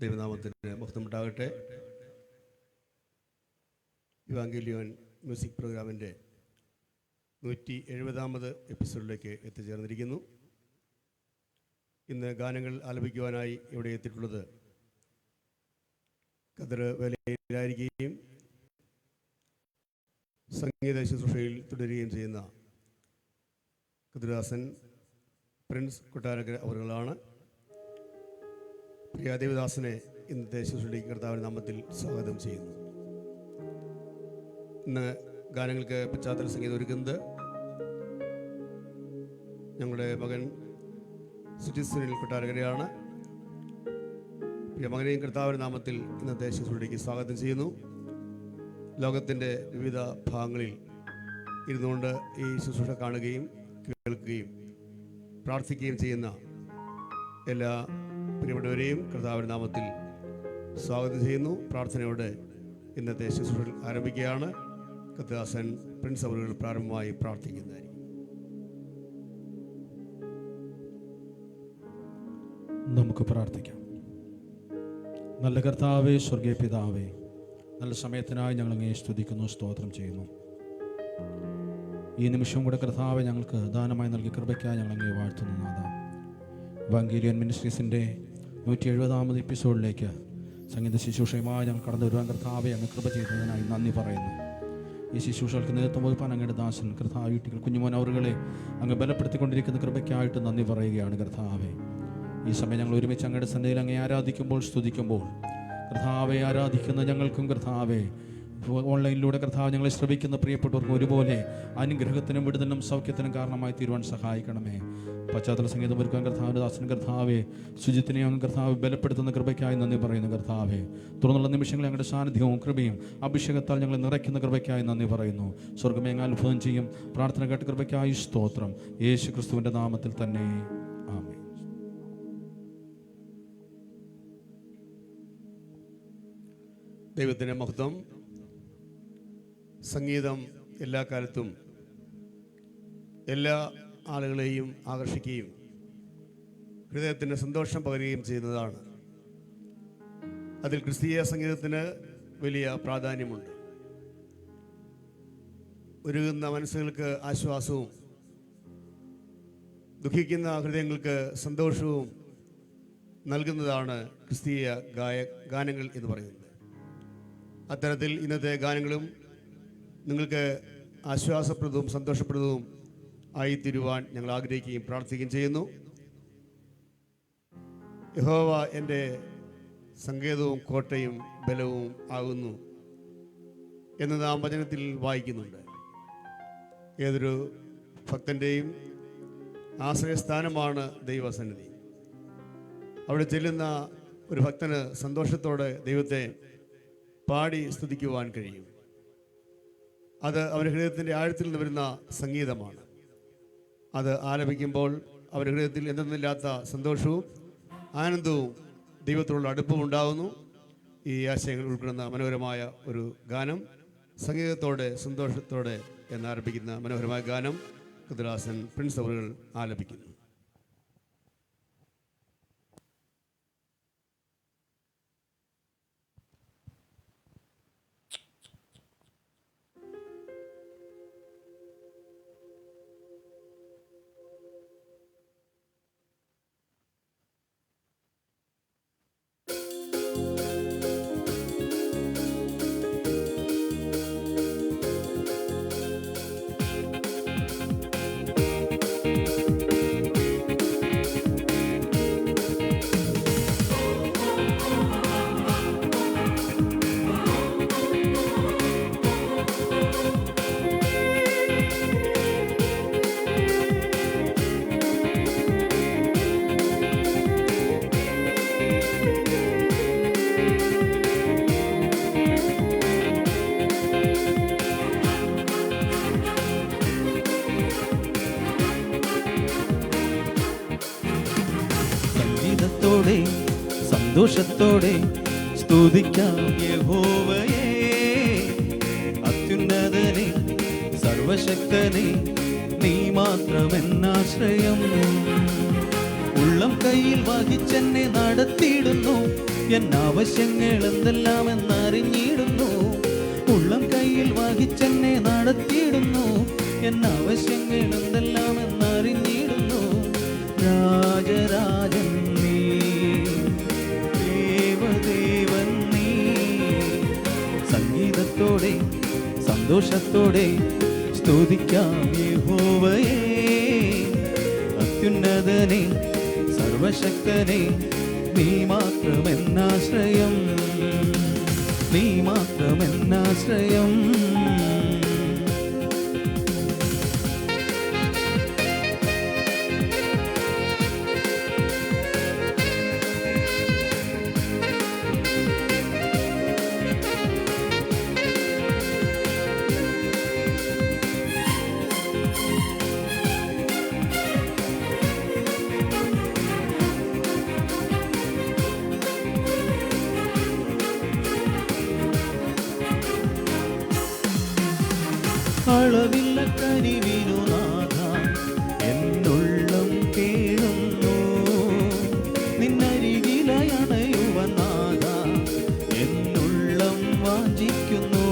ദൈവനാമത്തിന് മഹത്വമുണ്ടാകട്ടെ. ഇവാഞ്ചലിയോൻ മ്യൂസിക് പ്രോഗ്രാമിൻ്റെ 170ാമത് എപ്പിസോഡിലേക്ക് എത്തിച്ചേർന്നിരിക്കുന്നു. ഇന്ന് ഗാനങ്ങൾ ആലപിക്കുവാനായി ഇവിടെ എത്തിയിട്ടുള്ളത് ഖദർ വേലയിലായിരിക്കുകയും സംഗീത ശുശ്രൂഷയിൽ തുടരുകയും ചെയ്യുന്ന ഖദർദാസൻ പ്രിൻസ് കൊട്ടാരക്കര അവരുകളാണ്. പ്രിയ ദേവദാസനെ ഇന്നത്തെ ശുശ്രൂഷയ്ക്ക് കർത്താവിന്റെ നാമത്തിൽ സ്വാഗതം ചെയ്യുന്നു. ഇന്ന് ഗാനങ്ങൾക്ക് പശ്ചാത്തല സംഗീതം ഒരുക്കുന്നത് ഞങ്ങളുടെ മകൻ സുജിത് സുനിൽ കൊട്ടാരക്കരയാണ്. പ്രിയ മകനെയും കർത്താവിന്റെ നാമത്തിൽ ഇന്നത്തെ ശുശ്രൂഷയ്ക്ക് സ്വാഗതം ചെയ്യുന്നു. ലോകത്തിൻ്റെ വിവിധ ഭാഗങ്ങളിൽ ഇരുന്നുകൊണ്ട് ഈ ശുശ്രൂഷ കാണുകയും കേൾക്കുകയും പ്രാർത്ഥിക്കുകയും ചെയ്യുന്ന എല്ലാ പ്രിയപ്പെട്ടവരെയും കർത്താവിന്റെ നാമത്തിൽ സ്വാഗതം ചെയ്യുന്നു. പ്രാർത്ഥനയോടെ ഇന്നത്തെ ശുശ്രൂഷ ആരംഭിക്കുകയാണ്. ഖദർദാസൻ പ്രിൻസ് അവറുകൾ പ്രാരംഭമായി പ്രാർത്ഥിക്കുന്നതായിരിക്കും. നമുക്ക് പ്രാർത്ഥിക്കാം. നല്ല കർത്താവേ, സ്വർഗീയ പിതാവേ, നല്ല സമയത്തിനായി ഞങ്ങൾ അങ്ങയെ സ്തുതിക്കുന്നു, സ്തോത്രം ചെയ്യുന്നു. ഈ നിമിഷവും കൂടെ കർത്താവെ ഞങ്ങൾക്ക് ദാനമായി നൽകിയ കൃപയ്ക്കായി ഞങ്ങൾ അങ്ങയെ വാഴ്ത്തുന്നു. നാഥാ, ഇവാഞ്ചലിയോൻ മിനിസ്ട്രീസിൻ്റെ 170ാമത് എപ്പിസോഡിലേക്ക് സംഗീത ശുശ്രൂഷയുമായി ഞങ്ങൾ കടന്നു വരുവാൻ കർത്താവെ അങ്ങ് കൃപ ചെയ്തതിനായി നന്ദി പറയുന്നു. ഈ ശുശ്രൂഷകൾക്ക് നേതൃത്വം വഹിപ്പാൻ അങ്ങയുടെ ദാസൻ കർത്താവ് വീട്ടിൽ കുഞ്ഞുമോൻ അവറുകളെ അങ്ങ് ബലപ്പെടുത്തിക്കൊണ്ടിരിക്കുന്ന കൃപയ്ക്കായിട്ട് നന്ദി പറയുകയാണ്. കർത്താവെ, ഈ സമയം ഞങ്ങൾ ഒരുമിച്ച് അങ്ങയുടെ സന്നിധിയിൽ അങ്ങേ ആരാധിക്കുമ്പോൾ, സ്തുതിക്കുമ്പോൾ കർത്താവെ ആരാധിക്കുന്ന ഞങ്ങൾക്കും കർത്താവെ ഓൺലൈനിലൂടെ കർത്താവ് ഞങ്ങളെ ശ്രമിക്കുന്ന പ്രിയപ്പെട്ടവർക്ക് ഒരുപോലെ അനുഗ്രഹത്തിനും വിടുതലിനും സൗഖ്യത്തിനും കാരണമായി തീരുവാൻ സഹായിക്കണമേ. പശ്ചാത്തല സംഗീതം ഒരുക്കാൻ കർത്താവിൻ്റെ ദാസൻ കർത്താവെ സുജിത്തിനെയും കർത്താവ് ബലപ്പെടുത്തുന്ന കൃപയ്ക്കായി നന്ദി പറയുന്നു. കർത്താവെ, തുടർന്നുള്ള നിമിഷങ്ങളിൽ ഞങ്ങളുടെ സാന്നിധ്യവും കൃപയും അഭിഷേകത്താൽ ഞങ്ങളെ നിറയ്ക്കുന്ന കൃപയ്ക്കായി നന്ദി പറയുന്നു. സ്വർഗ്ഗമേ അങ്ങ് അത്ഭുതം ചെയ്യും. പ്രാർത്ഥന കേട്ട കൃപയ്ക്കായി സ്തോത്രം. യേശു ക്രിസ്തുവിൻ്റെ നാമത്തിൽ തന്നെ, ആമേൻ. ദൈവത്തിൻ്റെ മഹത്വം. സംഗീതം എല്ലാ കാലത്തും എല്ലാ ആളുകളെയും ആകർഷിക്കുകയും ഹൃദയത്തിന് സന്തോഷം പകരുകയും ചെയ്യുന്നതാണ്. അതിൽ ക്രിസ്തീയ സംഗീതത്തിന് വലിയ പ്രാധാന്യമുണ്ട്. ഉരുകുന്ന മനസ്സുകൾക്ക് ആശ്വാസവും ദുഃഖിക്കുന്ന ഹൃദയങ്ങൾക്ക് സന്തോഷവും നൽകുന്നതാണ് ക്രിസ്തീയ ഗാനങ്ങൾ എന്ന് പറയുന്നത്. അത്തരത്തിൽ ഇന്നത്തെ ഗാനങ്ങളും നിങ്ങൾക്ക് ആശ്വാസപ്രദവും സന്തോഷപ്രദവും ആയിത്തീരുവാൻ ഞങ്ങൾ ആഗ്രഹിക്കുകയും പ്രാർത്ഥിക്കുകയും ചെയ്യുന്നു. യഹോവ എൻ്റെ സങ്കേതവും കോട്ടയും ബലവും ആകുന്നു എന്ന് നാം വചനത്തിൽ വായിക്കുന്നുണ്ട്. ഏതൊരു ഭക്തൻ്റെയും ആശ്രയസ്ഥാനമാണ് ദൈവസന്നിധി. അവിടെ ചെല്ലുന്ന ഒരു ഭക്തന് സന്തോഷത്തോടെ ദൈവത്തെ പാടി സ്തുതിക്കുവാൻ കഴിയും. അത് അവൻ്റെ ഹൃദയത്തിൻ്റെ ആഴത്തിൽ നിന്ന് വരുന്ന സംഗീതമാണ്. അത് ആലപിക്കുമ്പോൾ അവരുടെ ഹൃദയത്തിൽ എന്തെന്നില്ലാത്ത സന്തോഷവും ആനന്ദവും ദൈവത്തോടുള്ള അടുപ്പവും ഉണ്ടാകുന്നു. ഈ ആശയങ്ങൾ ഉൾക്കൊള്ളുന്ന മനോഹരമായ ഒരു ഗാനം, സംഗീതത്തോടെ സന്തോഷത്തോടെ എന്നാരംഭിക്കുന്ന മനോഹരമായ ഗാനം ഖദർദാസൻ പ്രിൻസ് അവറുകൾ ആലപിക്കുന്നു. സന്തോഷത്തോടെ സ്തുതിക്കാം യഹോവയെ, അത്യുന്നതനെ സർവശക്തനെ, നീ മാത്രമെന്നാശ്രയം. ഉള്ളം കയ്യിൽ വഹിച്ചെന്നെ നടത്തിയിടുന്നു, എൻ ആവശ്യങ്ങൾ എന്തെല്ലാം എന്നറിഞ്ഞിടുന്നു. ഉള്ളം കയ്യിൽ വഹിച്ചെന്നെ നടത്തിയിടുന്നു. എൻ ആവശ്യങ്ങൾ എന്തെല്ലാം എന്നറിഞ്ഞിടുന്നു. രാജരാജൻ നീ, ദേവദേവൻ നീ. സംഗീതത്തോടെ സന്തോഷത്തോടെ സ്തുതിക്കാം യഹോവയെ. അത്യുന്നതനെ സർവശക്തനെ, നീ മാത്രമെന്നാശ്രയം, നീ മാത്രമെന്നാശ്രയം. അളവില്ല കനിവിനു നാഥ എന്നുള്ളം കേഴുന്നു. നിന്നരികിലണയുവൻ നാഥ എന്നുള്ളം വാഞ്ചിക്കുന്നു.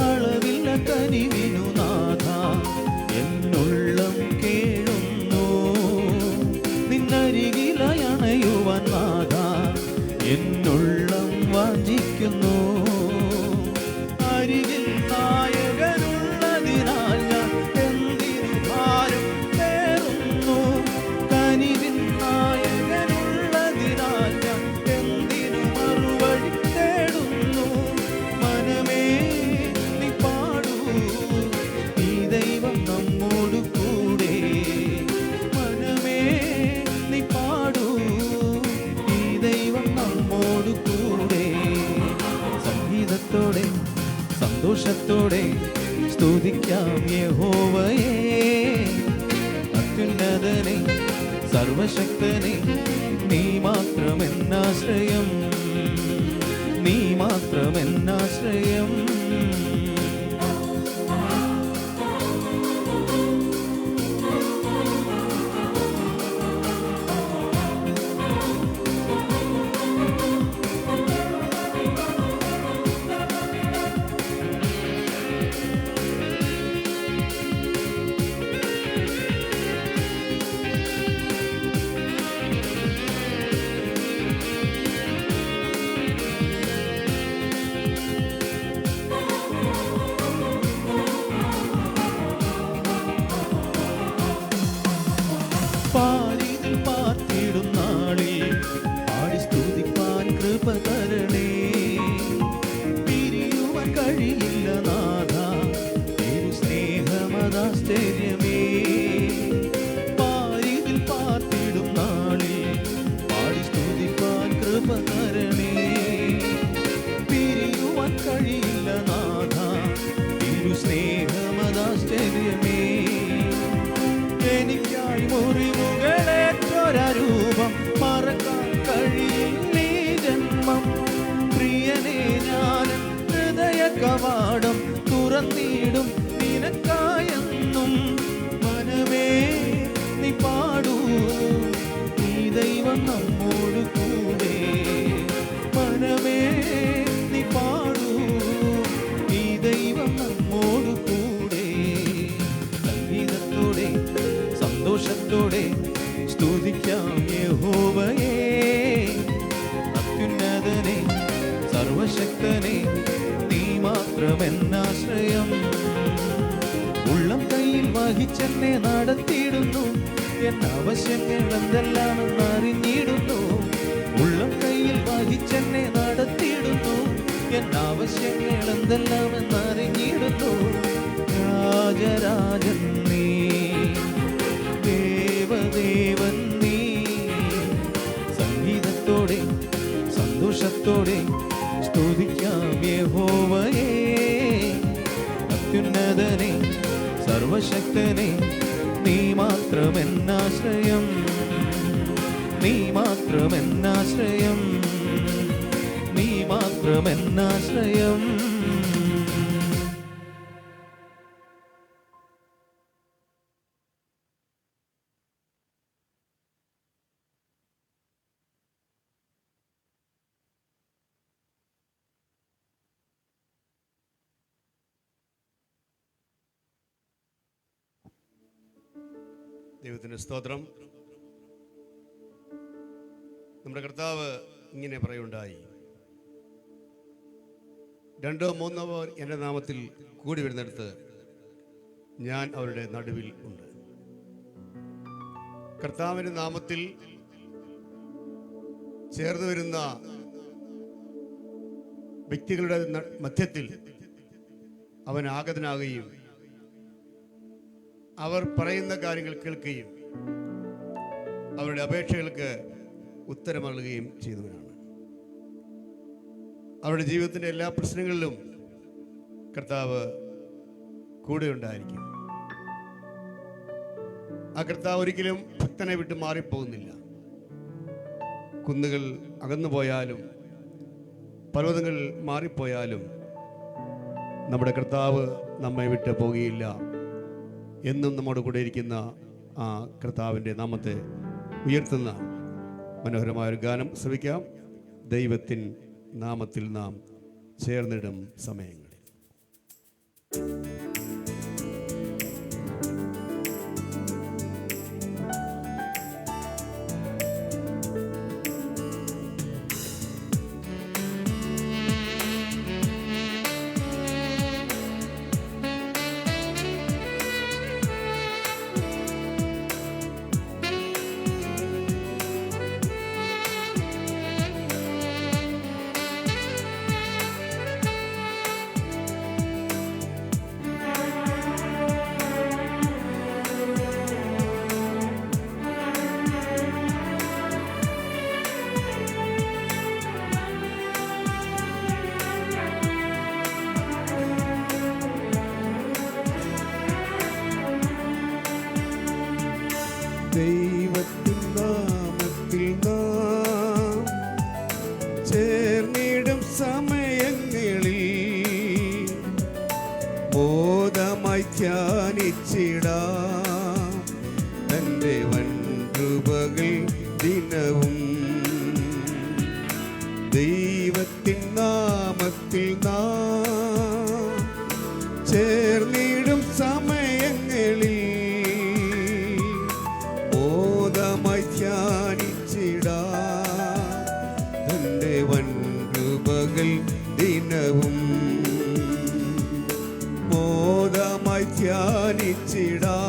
അളവില്ല കനിവിനു നാഥ എന്നുള്ളം കേഴുന്നു. നിന്നരികിലണയുവൻ നാഥ എന്നുള്ളം വാഞ്ചിക്കുന്നു. അരികിൽ നായകനുള്ളതിനാൽ ഞാൻ എന്തിനു ഭാരം പേറുന്നു. കനിവിൻ നായകനുള്ളതിനാൽ ഞാൻ എന്തിനു മറുവഴി തേടുന്നു. മനമേ നീ പാടൂ, ഈ ദൈവം നമ്മോടു കൂടെ. മനമേ നീ പാടൂ, ഈ ദൈവം നമ്മോടു കൂടെ. സംഗീതത്തോടെ സന്തോഷത്തോടെ സ്തുതിക്കാം യഹോവയെ. അത്യുന്നതനെ സർവശക്തനെ, നീ മാത്രമെന്നാശ്രയം, നീ മാത്രമെന്നാശ്രയം. പാരിതിൽ പാർത്തിടും നാളിൽ പാടി സ്തുതിപ്പാൻ കൃപ തരണേ. പിരിയുവാൻ കഴിയില്ല നാഥ തിരു സ്നേഹമതാശ്ചര്യമേ. പാരിതിൽ പാർത്തിടും നാളിൽ പാടി സ്തുതിപ്പാൻ കൃപ തരണേ. പിരിയുവാൻ കഴിയില്ല നാഥ തിരു സ്നേഹമതാശ്ചര്യമേ. എനിക്കായി മുറിവുകളേറ്റൊരൂപം മറക്കാൻ കഴിയില്ലേ ജന്മം. പ്രിയനെ ഞാൻ ഹൃദയ കവാടം തുറന്നിടും നിനക്കായെന്നും. മനമേ നീ പാടൂ, ഈ ദൈവം നമ്മോടു കൂടെ. മനമേ നീ പാടൂ, ഈ ദൈവം നമ്മോടു കൂടെ. സംഗീതത്തോടെ സന്തോഷത്തോടെ സ്തുതിക്കാം യഹോവയെ. അത്യുന്നതനെ സർവശക്തനെ, നീ മാത്രമെന്നാശ്രയം. ഉള്ളം കയ്യിൽ വഹിച്ചെന്നെ നടത്തിയിടുന്നു. എൻ ആവശ്യങ്ങൾ എന്തെല്ലാം എന്നറിഞ്ഞിടുന്നു. ഉള്ളം കയ്യിൽ വഹിച്ചെന്നെ നടത്തിയിടുന്നു. എൻ ആവശ്യങ്ങൾ എന്തെല്ലാം എന്നറിഞ്ഞിടുന്നു. രാജരാജൻ നീ, ദേവദേവൻ നീ. സംഗീതത്തോടെ സന്തോഷത്തോടെ സ്തുതിക്കാം യഹോവയെ. അത്യുന്നതനെ സർവശക്തനെ, നീ മാത്രമെന്നാശ്രയം, നീ മാത്രമെന്നാശ്രയം, നീ മാത്രമെന്നാശ്രയം. ദൈവത്തിൻ്റെ സ്തോത്രം. നമ്മുടെ കർത്താവ് ഇങ്ങനെ പറയുണ്ടായി, 2 3 പേർ എൻ്റെ നാമത്തിൽ കൂടി വരുന്നിടത്ത് ഞാൻ അവരുടെ നടുവിൽ ഉണ്ട്. കർത്താവിൻ്റെ നാമത്തിൽ ചേർന്ന് വരുന്ന വ്യക്തികളുടെ മധ്യത്തിൽ അവൻ ആഗതനാകുകയും അവർ പറയുന്ന കാര്യങ്ങൾ കേൾക്കുകയും അവരുടെ അപേക്ഷകൾക്ക് ഉത്തരമനൽകുകയും ചെയ്യുന്നവനാണ്. അവരുടെ ജീവിതത്തിൻ്റെ എല്ലാ പ്രശ്നങ്ങളിലും കർത്താവ് കൂടെ ഉണ്ടായിരിക്കും. ആ കർത്താവ് ഒരിക്കലും ഭക്തനെ വിട്ട് മാറിപ്പോകുന്നില്ല. കുന്നുകൾ അകന്നുപോയാലും പർവ്വതങ്ങൾ മാറിപ്പോയാലും നമ്മുടെ കർത്താവ് നമ്മെ വിട്ട് പോകുകയില്ല. എന്നും നമ്മോട് കൂടെ ഇരിക്കുന്ന ആ കർത്താവിൻ്റെ നാമത്തെ ഉയർത്തുന്ന മനോഹരമായൊരു ഗാനം ശ്രവിക്കാം. ദൈവത്തിൻ നാമത്തിൽ നാം ചേർന്നിടും സമയങ്ങളിൽ. ദൈവത്തിൻ നാമത്തിൽ നാം ചേർന്നിടും സമയങ്ങളിൽ ബോധമായി ധ്യാനിച്ചിടാം തൻ്റെ വൻകൃപകൾ ദിനവും. ദൈവത്തിൻ നാമത്തിൽ നാം ചേർന്നിടും സമയങ്ങളിൽ ബോധമായി ധ്യാനിച്ചിടാം തൻ്റെ വൻകൃപകൾ ദിനവും. ബോധമായി ധ്യാനിച്ചിടാം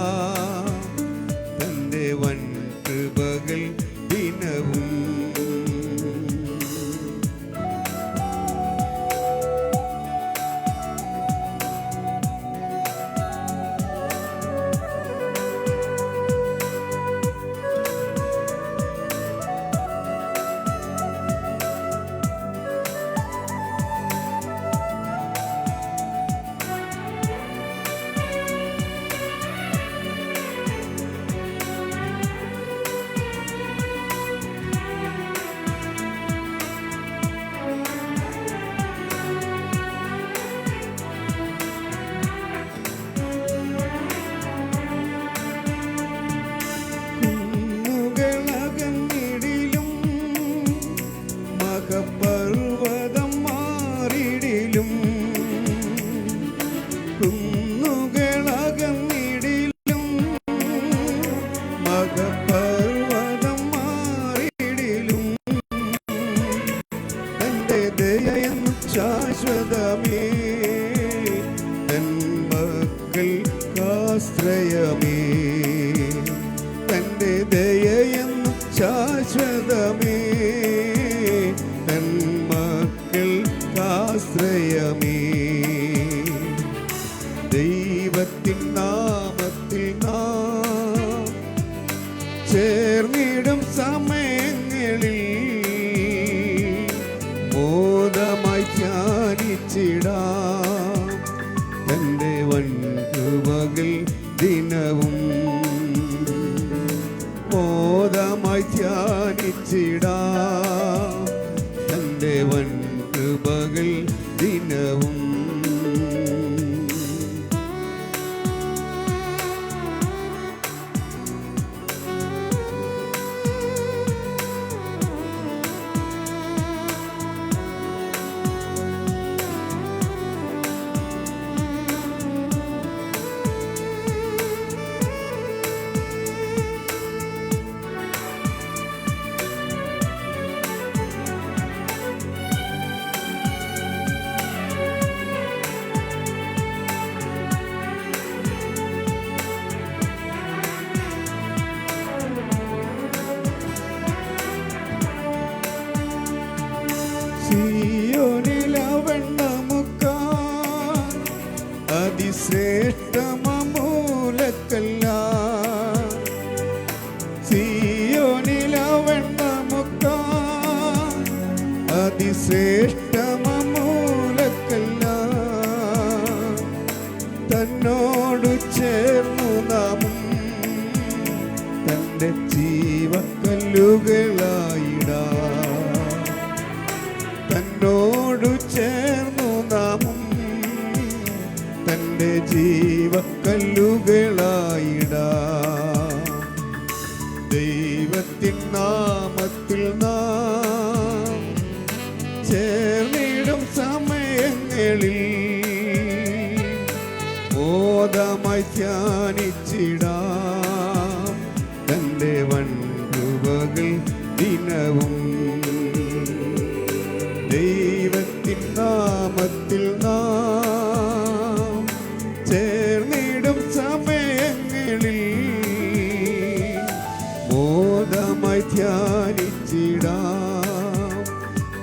തൻ്റെ വൻകൃപകൾ ദിനവും. പർവ്വതം മാറിടിലും കുന്നുകളകന്നിടിലും മകപർവ്വതം മാറിടിലും തൻ്റെ ദയയെന്നും ശാശ്വതമേ തൻ മക്കൾക്കാശ്രയമേ. തൻ്റെ ദയയെന്നും ശാശ്വതമേ തൻ മക്കൾക്കാശ്രയമേ. ദൈവത്തിൻ നാമത്തിൽ നാം ചേർന്നിടും സമയങ്ങളിൽ ബോധമായി ധ്യാനിച്ചിടാം തൻ്റെ വൻകൃപകൾ ദിനവും. ബോധമായി ധ്യാനിച്ചിടാം തൻ്റെ വൻകൃപകൾ ദിനവും. അതിശ്രേഷ്ഠമൂലക്കല്ല തന്നോടു ചേർന്നു നാമും തൻ്റെ ജീവക്കല്ലുകളായിടാ. തന്നോടു ചേർന്നു നാമും തൻ്റെ ജീവക്കല്ലുകളായിടാ. ദൈവത്തിൻ നാമത്തിൽ നാം ചേർന്നിടും സമയങ്ങളിൽ മോദമായി ധ്യാനിച്ചിടാം തൻ്റെ വൻകൃപകൾ ദിനവും. ദൈവത്തിൻ നാമത്തിൽ നാം ചേർന്നിടും സമയങ്ങളിൽ മോദമായി ധ്യാനിച്ചിടാം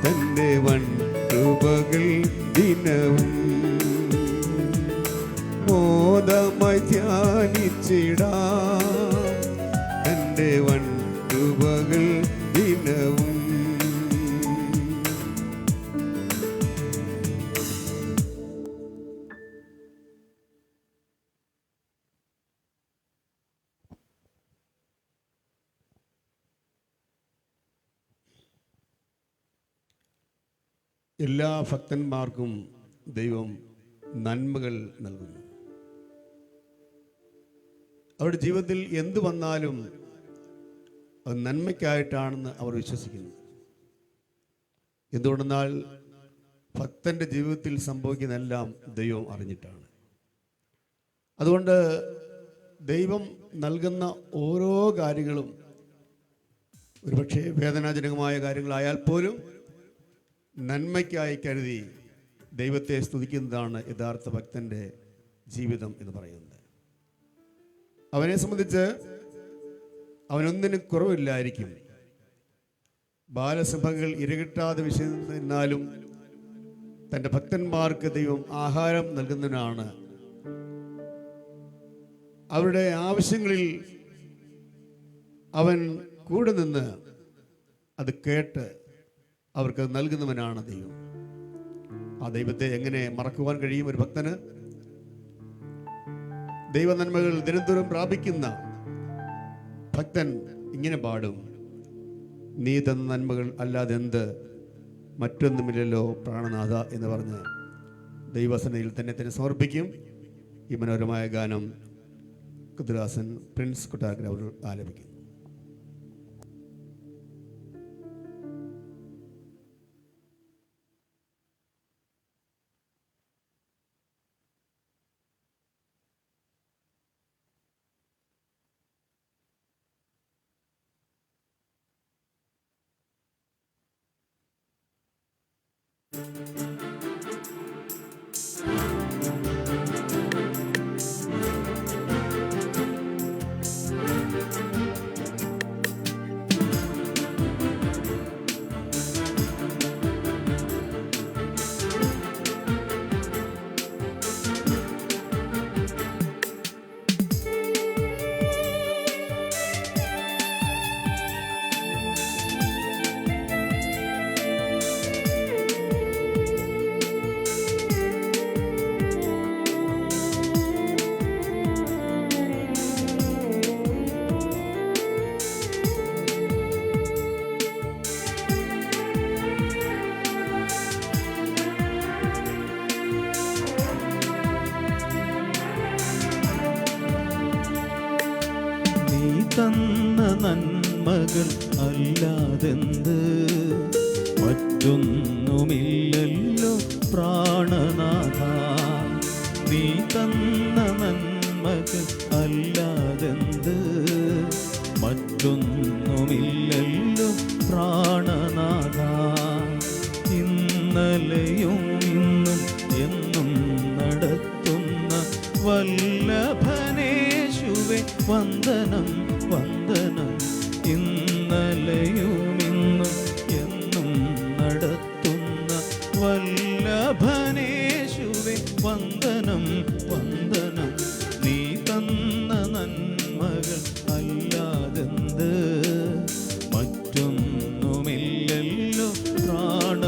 തൻ്റെ വൻകൃപകൾ ദിനവും. മോദമായി ധ്യാനിച്ചിടാം തൻ്റെ വൻകൃപകൾ ദിനവും. എല്ലാ ഭക്തന്മാർക്കും ദൈവം നന്മകൾ നൽകുന്നു. അവരുടെ ജീവിതത്തിൽ എന്തു വന്നാലും അത് നന്മയ്ക്കായിട്ടാണെന്ന് അവർ വിശ്വസിക്കുന്നു. എന്തുകൊണ്ടെന്നാൽ ഭക്തൻ്റെ ജീവിതത്തിൽ സംഭവിക്കുന്നതെല്ലാം ദൈവം അറിഞ്ഞിട്ടാണ്. അതുകൊണ്ട് ദൈവം നൽകുന്ന ഓരോ കാര്യങ്ങളും ഒരുപക്ഷെ വേദനാജനകമായ കാര്യങ്ങളായാൽ പോലും നന്മയ്ക്കായി കരുതി ദൈവത്തെ സ്തുതിക്കുന്നതാണ് യഥാർത്ഥ ഭക്തൻ്റെ ജീവിതം എന്ന് പറയുന്നത്. അവനെ സംബന്ധിച്ച് അവനൊന്നിനും കുറവില്ലായിരിക്കും. ബാലസഭകൾ ഇരകിട്ടാതെ വിശന്നാലും തൻ്റെ ഭക്തന്മാർക്ക് ദൈവം ആഹാരം നൽകുന്നതിനാണ്. അവരുടെ ആവശ്യങ്ങളിൽ അവൻ കൂടെ നിന്ന് അത് കേട്ട് അവർക്ക് നൽകുന്നവനാണ് ദൈവം. ആ ദൈവത്തെ എങ്ങനെ മറക്കുവാൻ കഴിയും ഒരു ഭക്തന്? ദൈവ നന്മകൾ ദിനംതോറും പ്രാപിക്കുന്ന ഭക്തൻ ഇങ്ങനെ പാടും: നീ തന്ന നന്മകൾ അല്ലാതെ എന്ത് മറ്റൊന്നുമില്ലല്ലോ പ്രാണനാഥ എന്ന് പറഞ്ഞ് ദൈവസന്നിധിയിൽ തന്നെ സമർപ്പിക്കും. ഈ മനോഹരമായ ഗാനം കുതിരാസൻ പ്രിൻസ് കൊട്ടാരക്കര അവർ ആലപിക്കും. തന്ന നന്മകൾ അല്ലാതെന്ത് മറ്റൊന്നുമില്ലല്ലോ പ്രാണനാഥ. നീ തന്ന നന്മകൾ അല്ലാതെന്ത് മറ്റൊന്നുമില്ലല്ലോ പ്രാണനാഥ. ഇന്നലെയും ഇന്നും എന്നും നടത്തുന്ന വല്ലഭനേശുവേ വന്ദനം വന്ദനം. ഇന്നലെയും ഇന്നും എന്നും നടത്തുന്ന വല്ലഭനേശുവേ വന്ദനം വന്ദനം. നീ തന്ന നന്മകൾ അല്ലാതെന്ത് മറ്റൊന്നുമില്ലല്ലോ പ്രാണ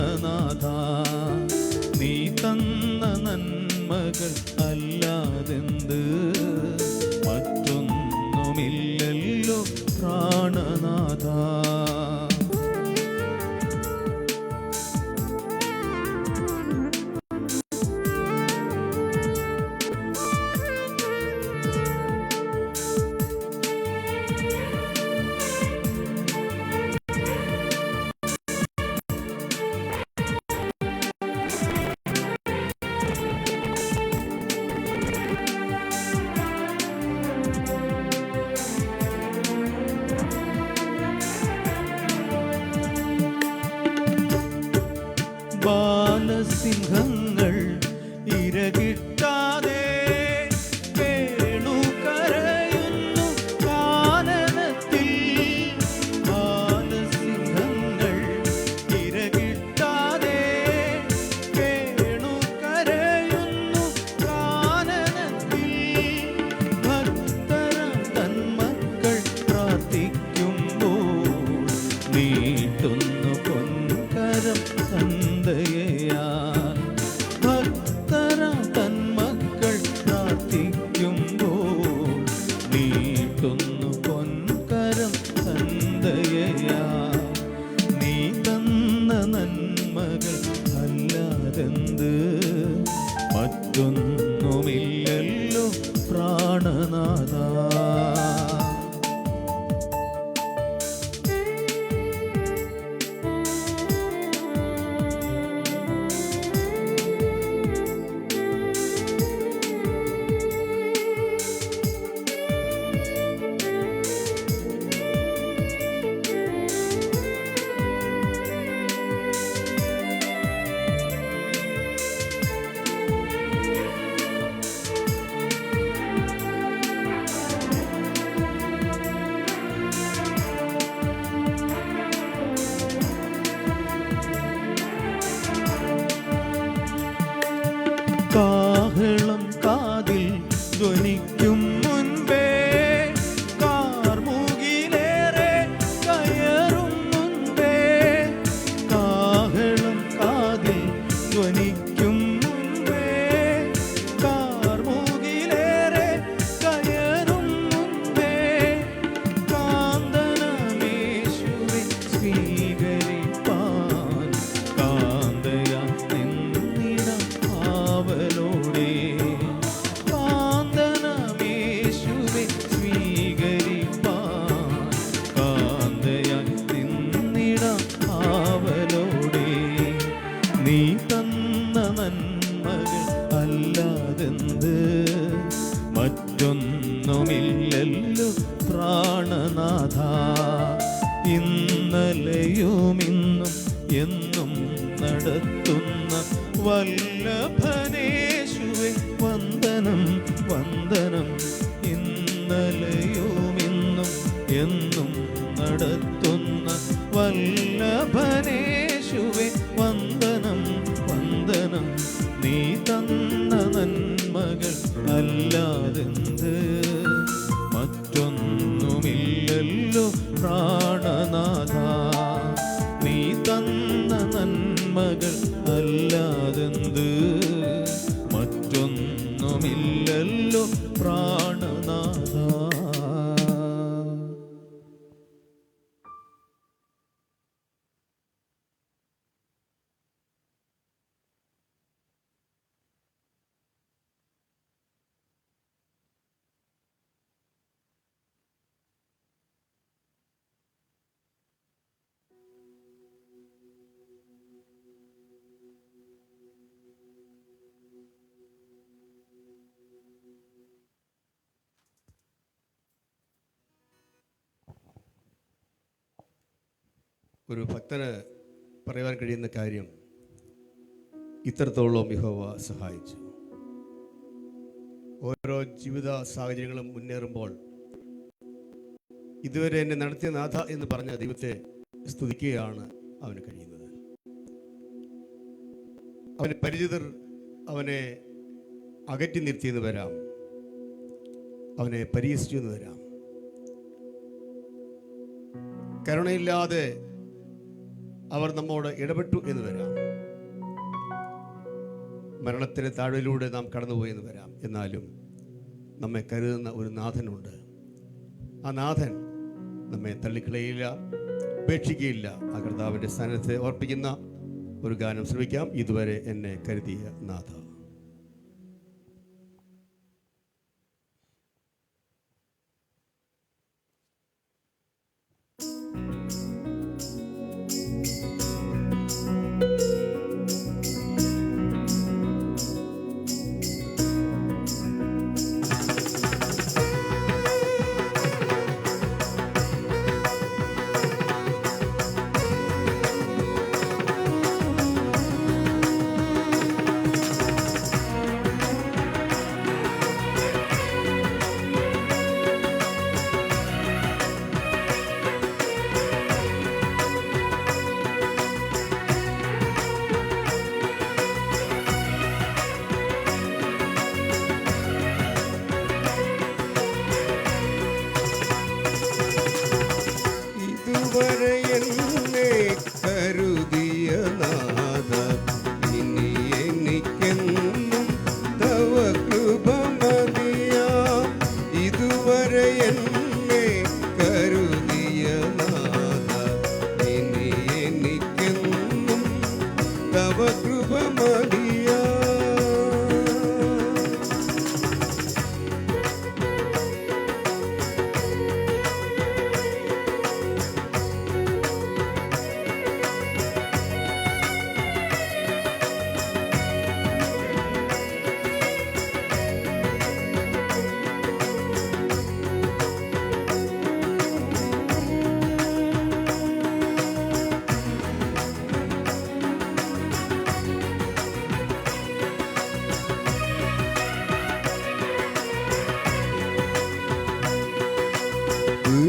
നന്മകൾ അല്ലാതെന്ത് മറ്റൊന്നുമില്ലല്ലോ പ്രാണനാഥ. ബാലസിംഹങ്ങൾ ഇരകിട്ടാതെ വേണു കരയുന്നു കാനനത്തിൽ. ബാലസിംഹങ്ങൾ ഇരകിട്ടാതെ വേണു കരയുന്നു കാനനത്തിൽ. ഭക്തര തന്മക്കൾ പ്രാർത്ഥിക്കുമ്പോൾ നീട്ടുന്നു പൊൻകരം സന്ദയയാൽ. ഭക്തര തന്മക്കൾ പ്രാർത്ഥിക്കുമ്പോൾ നീട്ടുന്നു പൊൻകരം സന്ദയയാൽ. നീ തന്ന നന്മകൾ അല്ലാതെന്ത് മറ്റൊന്നുമില്ലല്ലോ പ്രാണനാഥ. കാഹളം കാതിൽ ധ്വനിക്കും മുൻപേ കാർമുകിലേറെ കയറും മുൻപേ. കാഹളം കാതിൽ ധ്വനിക്കും മുൻപേ കാർമുകിലേറെ കയറും മുൻപേ. കാന്തനമേശുവെ സ്വീകരിപ്പാൻ കാന്തയാ നിന്നിടം ആവലോടെ. കാന്തനമേശുവെ സ്വീകരിപ്പാൻ കാന്തയാ നിന്നിടം ആവലോടെ. നീ തന്ന നന്മകൾ അല്ലാതെന്ത് മറ്റൊന്നുമില്ലല്ലോ പ്രാണനാഥ. ഇന്നലെയുമിന്നും എന്നും നടത്തുന്ന വല്ലഭനേശുവേ വന്ദനം വന്ദനം. ഇന്നലെയുമിന്നും എന്നും നടത്തുന്ന വല്ലഭനേശുവേ വന്ദനം വന്ദനം. നീ തന്ന നന്മകൾ അല്ലാതെന്ത് മറ്റൊന്നുമില്ലല്ലോ പ്രാണനാഥ. നീ തന്ന നന്മകൾ അല്ലാതെന്ത് മറ്റൊന്നുമില്ലല്ലോ പ്രാണനാഥ. ഒരു ഭക്തന് പറയുവാൻ കഴിയുന്ന കാര്യം ഇത്രത്തോളം യഹോവ സഹായിച്ചു. ഓരോ ജീവിത സാഹചര്യങ്ങളും മുന്നേറുമ്പോൾ ഇതുവരെ എന്നെ നടത്തിയ നാഥ എന്ന് പറഞ്ഞ ദൈവത്തെ സ്തുതിക്കുകയാണ് അവന് കഴിയുന്നത്. അവന് പരിചിതർ അവനെ അകറ്റി നിർത്തിയെന്ന് വരാം, അവനെ പരിഹസിച്ചു എന്ന് വരാം, കരുണയില്ലാതെ അവർ നമ്മോട് ഇടപെട്ടു എന്ന് വരാം. മരണത്തിൻ്റെ താഴ്വരയിലൂടെ നാം കടന്നുപോയെന്ന് വരാം. എന്നാലും നമ്മെ കരുതുന്ന ഒരു നാഥനുണ്ട്. ആ നാഥൻ നമ്മെ തള്ളിക്കളയില്ല, ഉപേക്ഷിക്കുകയില്ല. ആ കർത്താവിൻ്റെ സ്ഥാനത്തെ ഓർപ്പിക്കുന്ന ഒരു ഗാനം ശ്രമിക്കാം. ഇതുവരെ എന്നെ കരുതിയ നാഥ. ഇതുവരെ എന്നെ കരുതിയ നാഥ, ഇനി എനിക്കെന്നും തവ കൃപ മതിയാം. ഇതുവരെ എന്നെ കരുതിയ നാഥ, ഇനി എനിക്കെന്നും തവ കൃപ മതിയാം.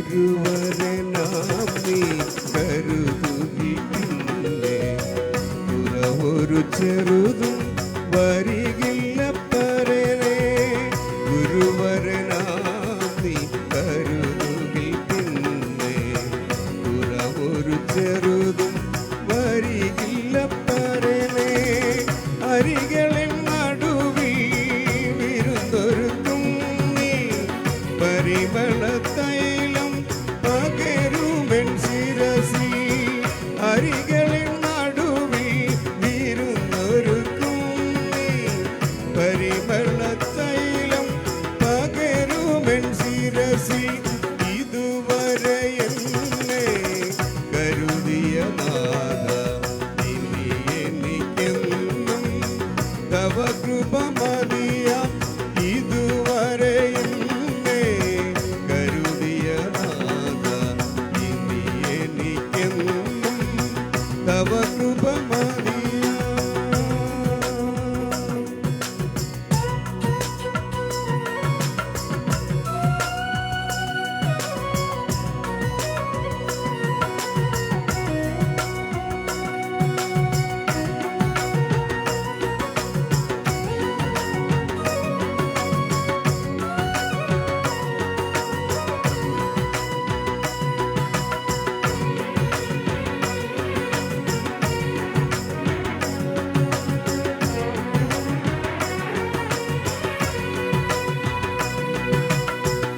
ഗുരുവരെ നാം നീ കരുതുകില്ലേ, കുറവൊരു ചെറുതും വരികില്ല പരനെ. ഗുരുവരെ നാം നീ കരുതുകില്ലേ, കുറവൊരു ചെറുതും വരികില്ല പരനെ. അരികളിൽ നടുവിൽ വിരുന്നൊരുക്കും നീ, പരിമളത്തൈലം പകരുമെൻ ശിരസിൽ. അരികളിൽ നടുവിൽ വിരുന്നൊരുക്കും നീ, പരിമളത്തൈലം പകരുമെൻ ശിരസിൽ. ഇതുവരെ എന്നെ കരുതിയ നാഥ, ഇനി എനിക്കെന്നും തവ കൃപ മതിയാം. ഇതുവരെ എന്നെ കരുതിയ നാഥ, ഇനി എനിക്കെന്നും തവ കൃപ മതിയാം.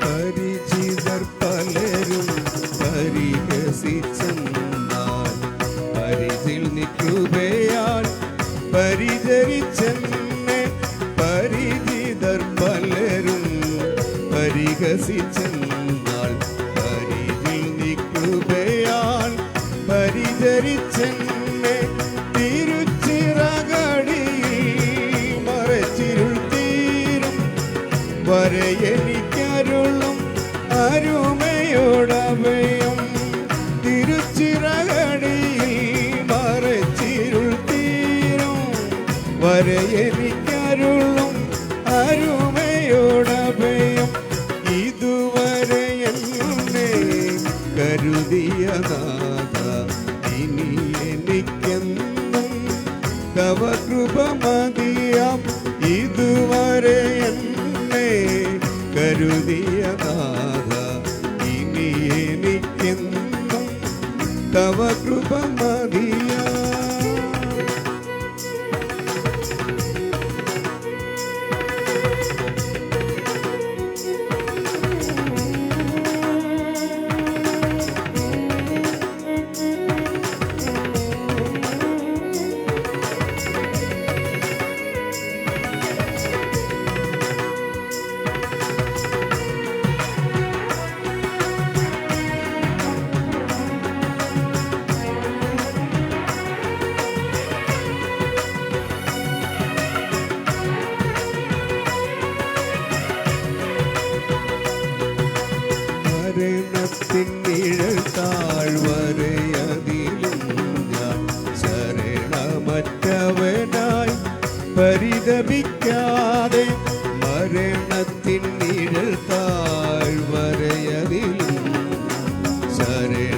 പരിചിതർ പലരും പരിഹസിച്ചെന്നാൽ, പരിചിൽ നിൽക്കുകയാൽ പരിചരിച്ചെന്നെ. പരിചിതർ പലരും പരിഹസിച്ചെന്നാൽ, പരിചിൽ നിൽക്കുകയാൽ പരിചരിച്ചെന്നെ. തിരുച്ചിറകടിയിൽ മറച്ചിരുൾ തീരും വരെ എനിക്കരുളും അരുമയോടഭയം. തിരുച്ചിറകടിയിൽ മറച്ചിരുൾ തീരും വരെ എനിക്കരുളും അരുമയോടഭയം. ഇതുവരെ എന്നെ കരുതിയ നാഥ, ഇനി എനിക്കെന്നും തവ കൃപ മതിയാം. ഇതുവരെ എന്നെ കരുതിയ നാഥ, ഇനി എനിക്കെന്നും തവ കൃപ മതിയാം. മറ്റവനായി പരിതപിക്കാതെ മരണത്തിൻ നിഴൽ താഴ്വരയതിലും ശരണമറ്റവനായി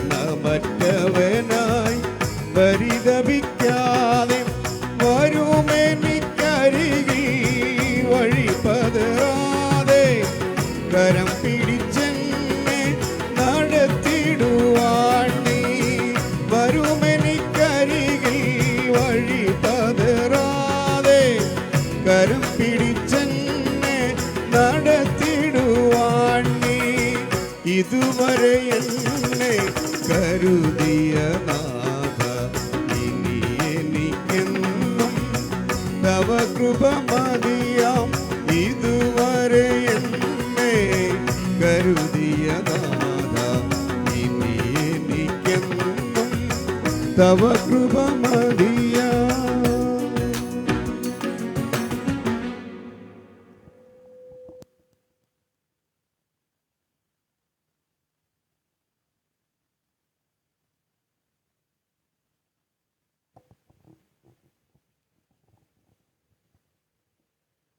പരിതപിക്കാതെ വരുമെനിക്കരികിൽ വഴിപതറാതെ കരം പിടിച്ചെന്നെ നടത്തിടുവാൻ നീ വരുമെനിക്കരികിൽ വഴിപതറാതെ കരം പിടിച്ചെന്നെ നടത്തിടുവാൻ നീ ഇതുവരെ എന്നെ കരുതിയ നാഥ ഇനി എനിക്കെന്നും തവ കൃപ മതിയാം ഇതുവരെ എന്നെ കരുതിയ നാഥ ഇനി എനിക്കെന്നും തവ കൃപ മതിയാം.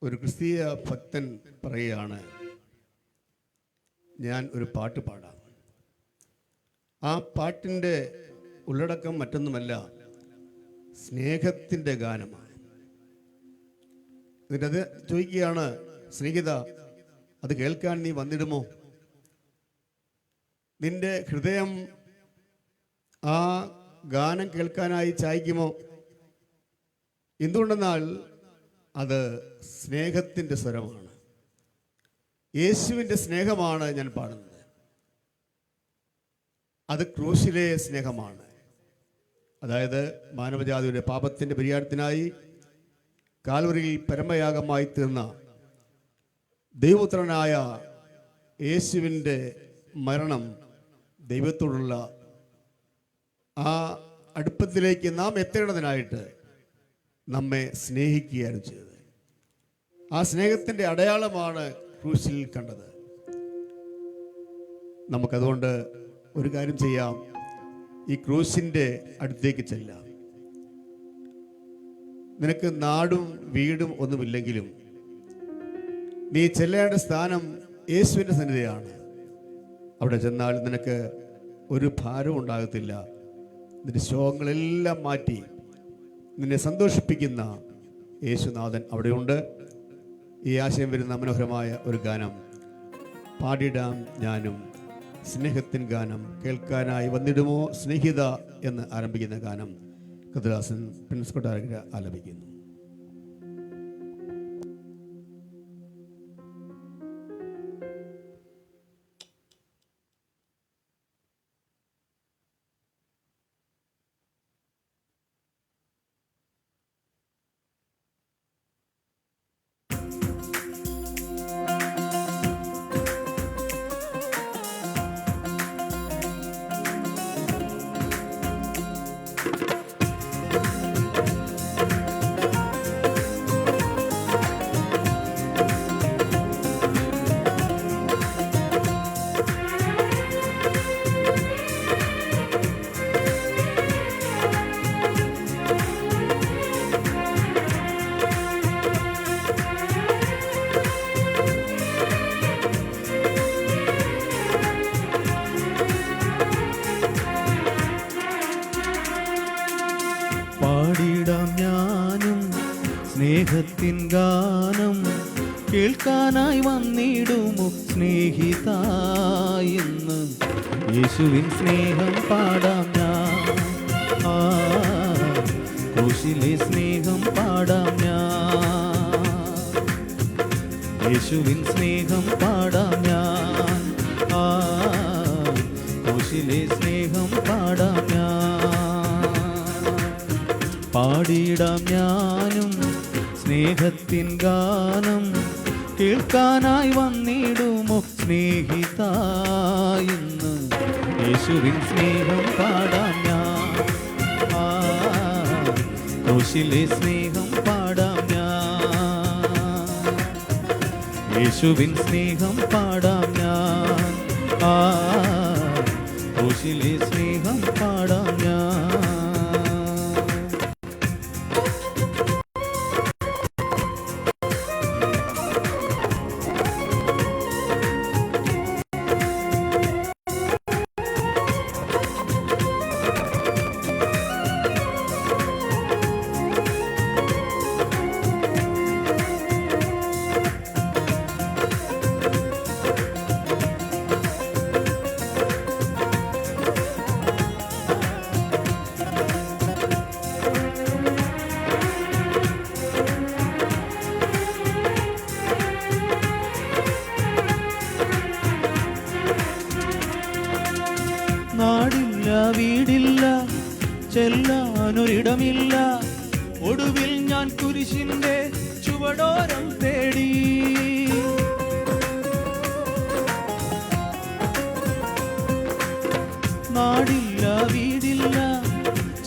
ഒരു ക്രിസ്തീയ ഭക്തൻ പറയുകയാണ്, ഞാൻ ഒരു പാട്ട് പാടാം. ആ പാട്ടിൻ്റെ ഉള്ളടക്കം മറ്റൊന്നുമല്ല, സ്നേഹത്തിൻ്റെ ഗാനമാണ്. എന്നിട്ട് അത് ചോദിക്കുകയാണ്, സ്നേഹിത അത് കേൾക്കാൻ നീ വന്നിടുമോ? നിന്റെ ഹൃദയം ആ ഗാനം കേൾക്കാനായി ചായ്ക്കുമോ? എന്തുകൊണ്ടെന്നാൽ അത് സ്നേഹത്തിൻ്റെ സ്വരമാണ്. യേശുവിൻ്റെ സ്നേഹമാണ് ഞാൻ പാടുന്നത്. അത് ക്രൂശിലെ സ്നേഹമാണ്. അതായത് മാനവജാതിയുടെ പാപത്തിൻ്റെ പരിഹാരത്തിനായി കാൽവരിയിൽ പരമയാഗമായി തീർന്ന ദൈവപുത്രനായ യേശുവിൻ്റെ മരണം ദൈവത്തോടുള്ള ആ അടുപ്പത്തിലേക്ക് നാം എത്തേണ്ടതിനായിട്ട് നമ്മെ സ്നേഹിക്കുകയാണ് ചെയ്തത്. ആ സ്നേഹത്തിൻ്റെ അടയാളമാണ് ക്രൂശിൽ കണ്ടത്. നമുക്കതുകൊണ്ട് ഒരു കാര്യം ചെയ്യാം, ഈ ക്രൂശിൻ്റെ അടുത്തേക്ക് ചെല്ലാം. നിനക്ക് നാടും വീടും ഒന്നുമില്ലെങ്കിലും നീ ചെല്ലേണ്ട സ്ഥാനം യേശുവിൻ്റെ സന്നിധിയാണ്. അവിടെ ചെന്നാൽ നിനക്ക് ഒരു ഭാരവും ഉണ്ടാകത്തില്ല. നിന്റെ ശോകങ്ങളെല്ലാം മാറ്റി നിന്നെ സന്തോഷിപ്പിക്കുന്ന യേശുനാഥൻ അവിടെയുണ്ട്. ഈ ആശയം വരുന്ന മനോഹരമായ ഒരു ഗാനം പാടിടാം ഞാനും, സ്നേഹത്തിൻ ഗാനം കേൾക്കാനായി വന്നിടുമോ സ്നേഹിത എന്ന് ആരംഭിക്കുന്ന ഗാനം കൃതദാസൻ പ്രിൻസ് കൊട്ടാരക്കര ആലപിക്കുന്നു. പാടിടാം ഞാനും സ്നേഹത്തിൻ ഗാനം കേൾക്കാനായി വന്നിടുമോ സ്നേഹിതായെന്ന് യേശുവിൻ സ്നേഹം പാടാം ഞാൻ. ക്രൂശിലെ സ്നേഹം പാടാം ഞാൻ. യേശുവിൻ സ്നേഹം പാടാം ഞാൻ. ക്രൂശിലെ സ്നേഹം പാടാം ഞാൻ. പാടിടാം ഞാനും സ്നേഹത്തിൻ ഗാനം കേൾക്കാനായി വന്നിടുമോ സ്നേഹിതായെന്ന് യേശുവിൻ സ്നേഹം പാടാം ഞാൻ. ക്രൂശിലെ സ്നേഹം പാടാം ഞാൻ. യേശുവിൻ സ്നേഹം പാടാം ഞാൻ. ക്രൂശിലെ സ്നേഹം പാടാം ഞാൻ. ചെല്ലാനൊരിടമില്ല. ഒടുവിൽ ഞാൻ കുരിശിന്റെ ചുവടോരം തേടി. നാടില്ല, വീടില്ല,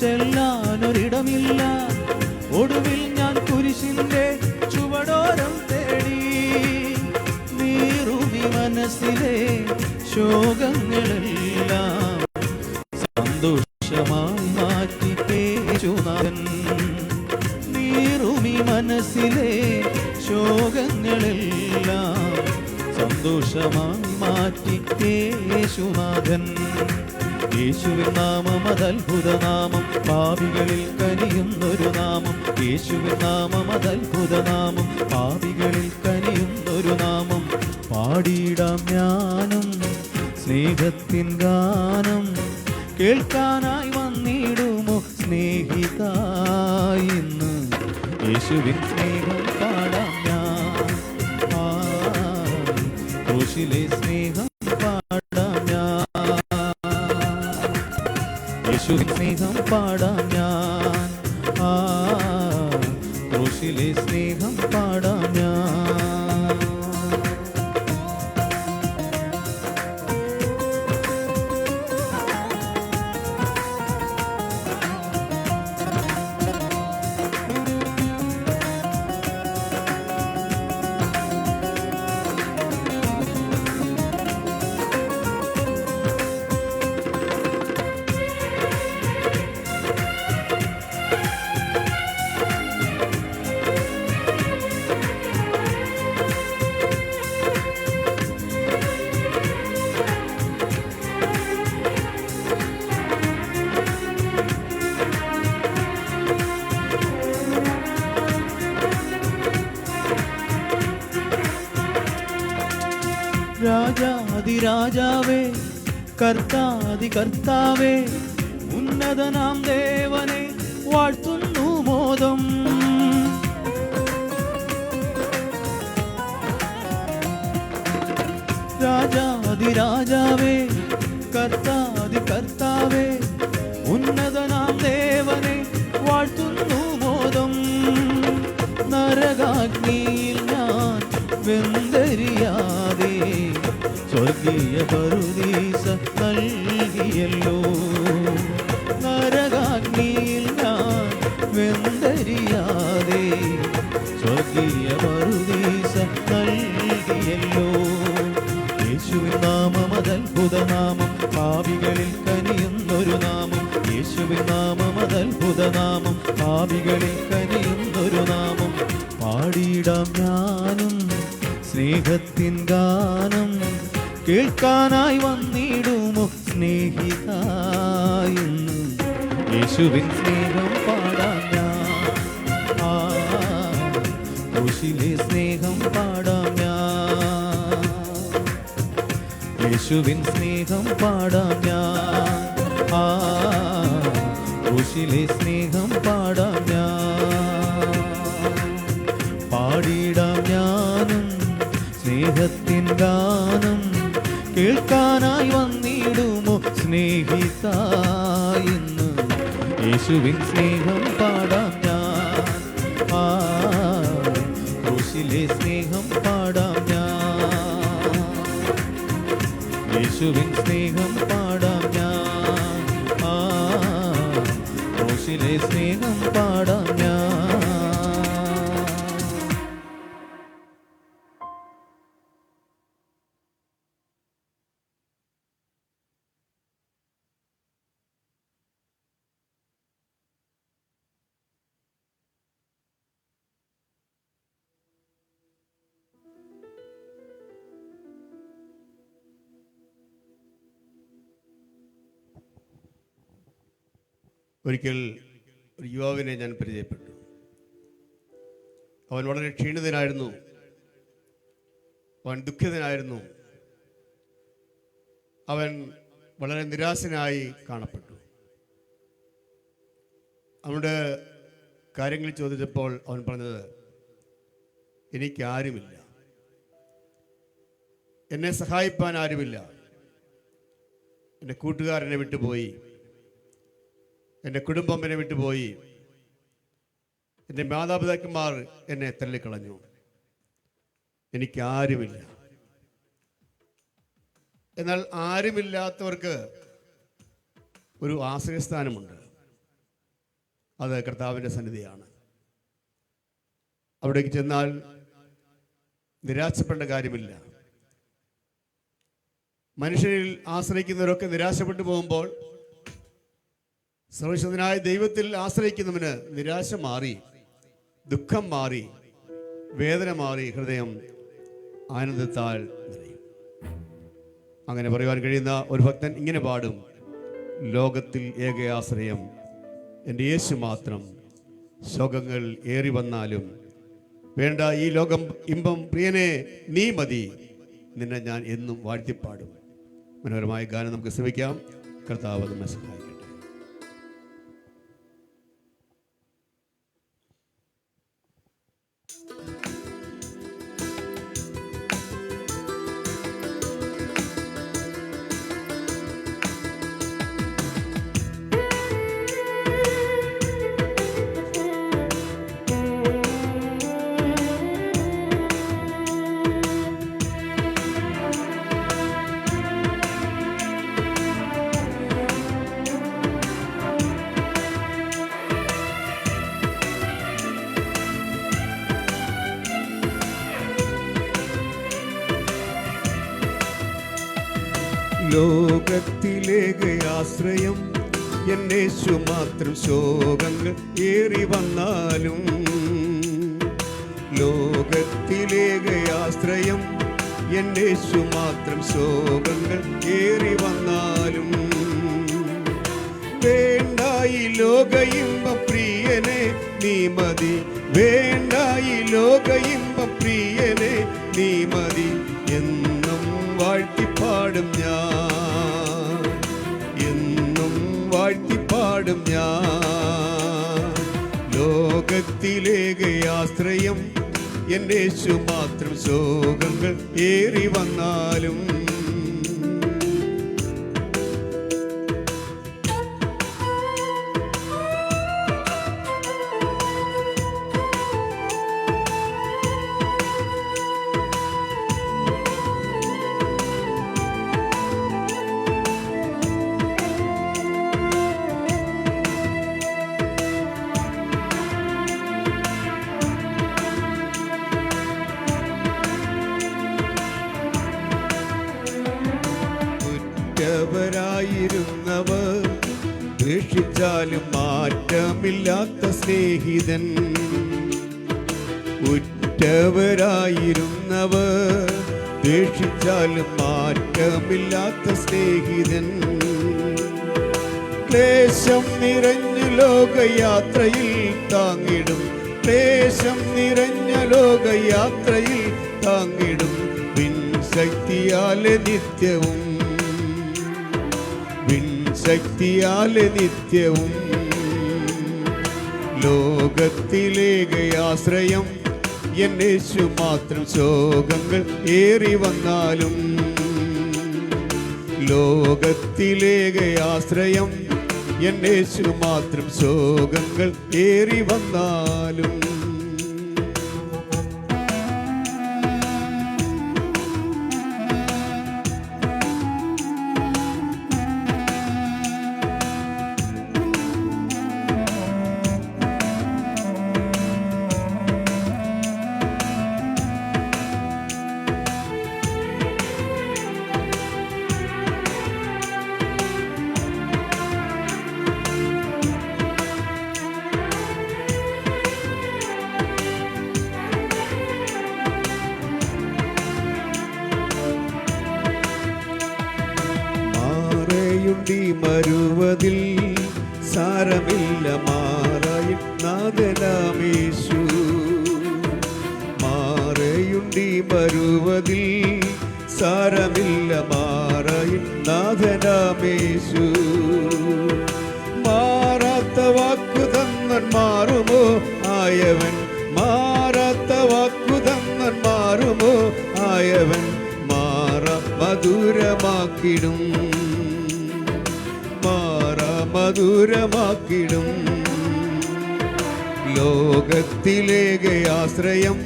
ചെല്ലാനൊരിടമില്ല. ഒടുവിൽ ഞാൻ കുരിശിന്റെ ചുവടോരം തേടി. നീറുമി മനസ്സിലെ ശോകങ്ങളെല്ലാം സന്തോഷമായി മാറ്റി യേശുനാഥൻ. നീറുമി മനസ്സിലെ ശോകങ്ങളെല്ലാം സന്തോഷമായി മാറ്റി യേശുനാഥൻ. യേശുവിൻ നാമം അതത്ഭുത നാമം, പാപികളിൽ കനിയുന്നൊരു നാമം. യേശുവിൻ നാമം അതത്ഭുത നാമം, പാപികളിൽ കനിയുന്നൊരു നാമം. പാടിയിടാം ഞാനും സ്നേഹത്തിൻ ഗാനം, കേൾക്കാനായി വന്നിടുമോ സ്നേഹിതായി ഇന്ന്. യേശുവിൻ സ്നേഹം പാടാം ഞാൻ, ക്രൂശിലെ സ്നേഹം പാടാം ഞാൻ. യേശുവിൻ സ്നേഹം പാടാം ഞാൻ, ക്രൂശിലെ സ്നേഹം പാടാം ഞാൻ. രാജാതിരാജാവേ, കർത്താതി കർത്താവേ, ഉന്നതനാം ദേവനെ വാഴ്ത്തുന്നു മോദം. രാജാതിരാജാവേ, കർത്താതി കർത്താവേ, ഉന്നതനാം ദേവനെ വാഴ്ത്തുന്നു മോദം. നരകാഗ്നിയിൽ ഞാൻ വെന്തരിയാതെ സ്വർഗീയ പറുദീസ നൽകിയല്ലോ. നരകാഗ്നിയിൽ ഞാൻ വെന്തരിയാതെ സ്വർഗീയ പറുദീസ നൽകിയല്ലോ. യേശുവിൻ നാമം അതത്ഭുത നാമം, പാപികളിൽ കനിയുന്നൊരു നാമം. യേശുവിൻ നാമം അതത്ഭുത നാമം, പാപികളിൽ കനിയുന്നൊരു നാമം. പാടിയിടാം ഞാനും സ്നേഹത്തിൻ ഗാനം, കേൾക്കാനായി വന്നിടുമോ സ്നേഹിതായി ഇന്ന്. യേശുവിൻ സ്നേഹം പാടാം ഞാൻ, ക്രൂശിലെ സ്നേഹം പാടാം ഞാൻ. യേശുവിൻ സ്നേഹം പാടാം ഞാൻ, ക്രൂശിലെ സ്നേഹം പാടാം ഞാൻ. പാടിയിടാം ഞാനും സ്നേഹത്തിൻ ഗാനം, കേൾക്കാനായി വന്നിടുമോ സ്നേഹിതായി ഇന്ന്. യേശുവിൻ സ്നേഹം പാടാം ഞാൻ, ക്രൂശിലെ സ്നേഹം പാടാം ഞാൻ. യേശുവിൻ സ്നേഹം പാടാം ഞാൻ, ക്രൂശിലെ സ്നേഹം പാടാം ഞാൻ. ഒരിക്കൽ ഒരു യുവാവിനെ ഞാൻ പരിചയപ്പെട്ടു. അവൻ വളരെ ക്ഷീണിതനായിരുന്നു, അവൻ ദുഃഖിതനായിരുന്നു, അവൻ വളരെ നിരാശനായി കാണപ്പെട്ടു. അവനോട് കാര്യങ്ങൾ ചോദിച്ചപ്പോൾ അവൻ പറഞ്ഞത്, എനിക്കാരുമില്ല, എന്നെ സഹായിപ്പാൻ ആരുമില്ല, എൻ്റെ കൂട്ടുകാരനെ വിട്ടുപോയി, എൻ്റെ കുടുംബം എന്നെ വിട്ടുപോയി, എൻ്റെ മാതാപിതാക്കന്മാർ എന്നെ തള്ളിക്കളഞ്ഞു, എനിക്കാരുമില്ല. എന്നാൽ ആരുമില്ലാത്തവർക്ക് ഒരു ആശ്രയസ്ഥാനമുണ്ട്. അത് കർത്താവിൻ്റെ സന്നിധിയാണ്. അവിടേക്ക് ചെന്നാൽ നിരാശപ്പെടേണ്ട കാര്യമില്ല. മനുഷ്യരിൽ ആശ്രയിക്കുന്നവരൊക്കെ നിരാശപ്പെട്ടു പോകുമ്പോൾ സർവശക്തനായ ദൈവത്തിൽ ആശ്രയിക്കുന്നവന് നിരാശ മാറി, ദുഃഖം മാറി, വേദന മാറി, ഹൃദയം ആനന്ദത്താൽ നിറയും. അങ്ങനെ പറയുവാൻ കഴിയുന്ന ഒരു ഭക്തൻ ഇങ്ങനെ പാടും: ലോകത്തിൽ ഏക ആശ്രയം എൻ്റെ യേശു മാത്രം, ശോകങ്ങൾ ഏറി വന്നാലും വേണ്ട ഈ ലോകം ഇമ്പം പ്രിയനെ നീ മതി, നിന്നെ ഞാൻ എന്നും വാഴ്ത്തിപ്പാടും. മനോഹരമായ ഗാനം നമുക്ക് ശ്രമിക്കാം. കർത്താവ് നമ്മെ സഹായിക്കട്ടെ. ലോകത്തിലേക ആശ്രയം എന്നേശു മാത്രം, ശോകങ്ങൾ ഏറി വന്നാലും. ലോകത്തിലേക ആശ്രയം എന്നേശു മാത്രം, ശോകങ്ങൾ ഏറി വന്നാലും വേണ്ട ഈ ലോക ഇമ്പം പ്രിയനെ നീ മതി, വേണ്ട ഈ ലോക ഇമ്പം പ്രിയനെ നീ മതി, എന്നും വാഴ്ത്തിപ്പാടും ഞാൻ, എന്നും വാഴ്ത്തിപ്പാടും ഞാൻ. ലോകത്തിലേക ആശ്രയം എന്നേശു മാത്രം, ശോകങ്ങൾ ഏറി വന്നാലും. ായിരുന്നവർ ഉപേക്ഷിച്ചാലും മാറ്റമില്ലാത്ത സ്നേഹിതൻ, ഉറ്റവരായിരുന്നവർ ഉപേക്ഷിച്ചാലും മാറ്റമില്ലാത്ത സ്നേഹിതൻ. ക്ലേശം നിറഞ്ഞ ലോകയാത്രയിൽ താങ്ങിടും, ക്ലേശം നിറഞ്ഞ ലോകയാത്രയിൽ താങ്ങിടും, ശക്തിയാലെ നിത്യവും, ശക്തിയാലെ നിത്യവും. ലോകത്തിലേക ആശ്രയം എന്നേശു മാത്രം, ശോകങ്ങൾ ഏറി വന്നാലും. ലോകത്തിലേക ആശ്രയം എന്നേശു മാത്രം, ശോകങ്ങൾ ഏറി വന്നാലും. മരുവതിൽ സാരമില്ല, മാറായി നാഥനാമേശു. മാറയുണ്ടി മരുവതിൽ സാരമില്ല, മാറായി നാഥനാമേശു. മാറാത്ത വാക്കു തന്നൻ മാറുമോ ആയവൻ, മാറാത്ത വാക്കു തന്നൻ മാറുമോ ആയവൻ, മാറ മധുരമാക്കിടും, മാറ മധുരമാക്കിടും. ലോകത്തിലേക ആശ്രയം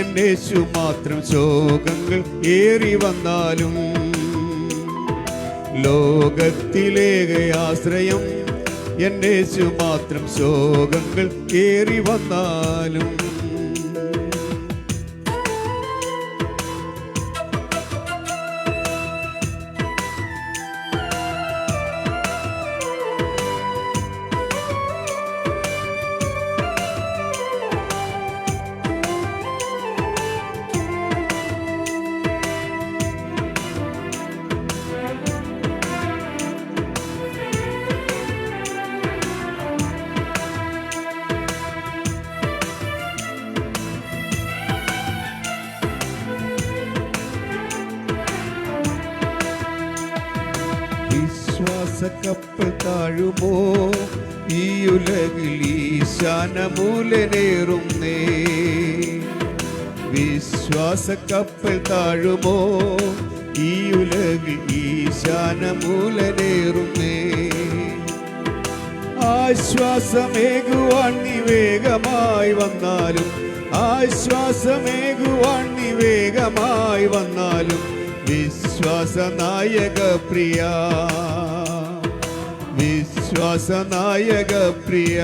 എന്നേശു മാത്രം. ശോകങ്ങൾ ഏറി വന്നാലും ലോകത്തിലേക ആശ്രയം എന്നേശു മാത്രം. ശോകങ്ങൾ ഏറി വന്നാലും വിശ്വാസക്കപ്പൽ താഴുമോ ഈ ഉലകിൽ ഈശാനമൂലനേറുന്നേ. വിശ്വാസക്കപ്പൽ താഴുമോ ഈ ഉലകിൽ ഈശാനമൂലനേറുന്നേ. ആശ്വാസമേകുവാൻ നീ വേഗമായി വന്നാലും, ആശ്വാസമേകുവാൻ നീ വേഗമായി വന്നാലും, വിശ്വാസനായക പ്രിയ, വിശ്വാസനായക പ്രിയ.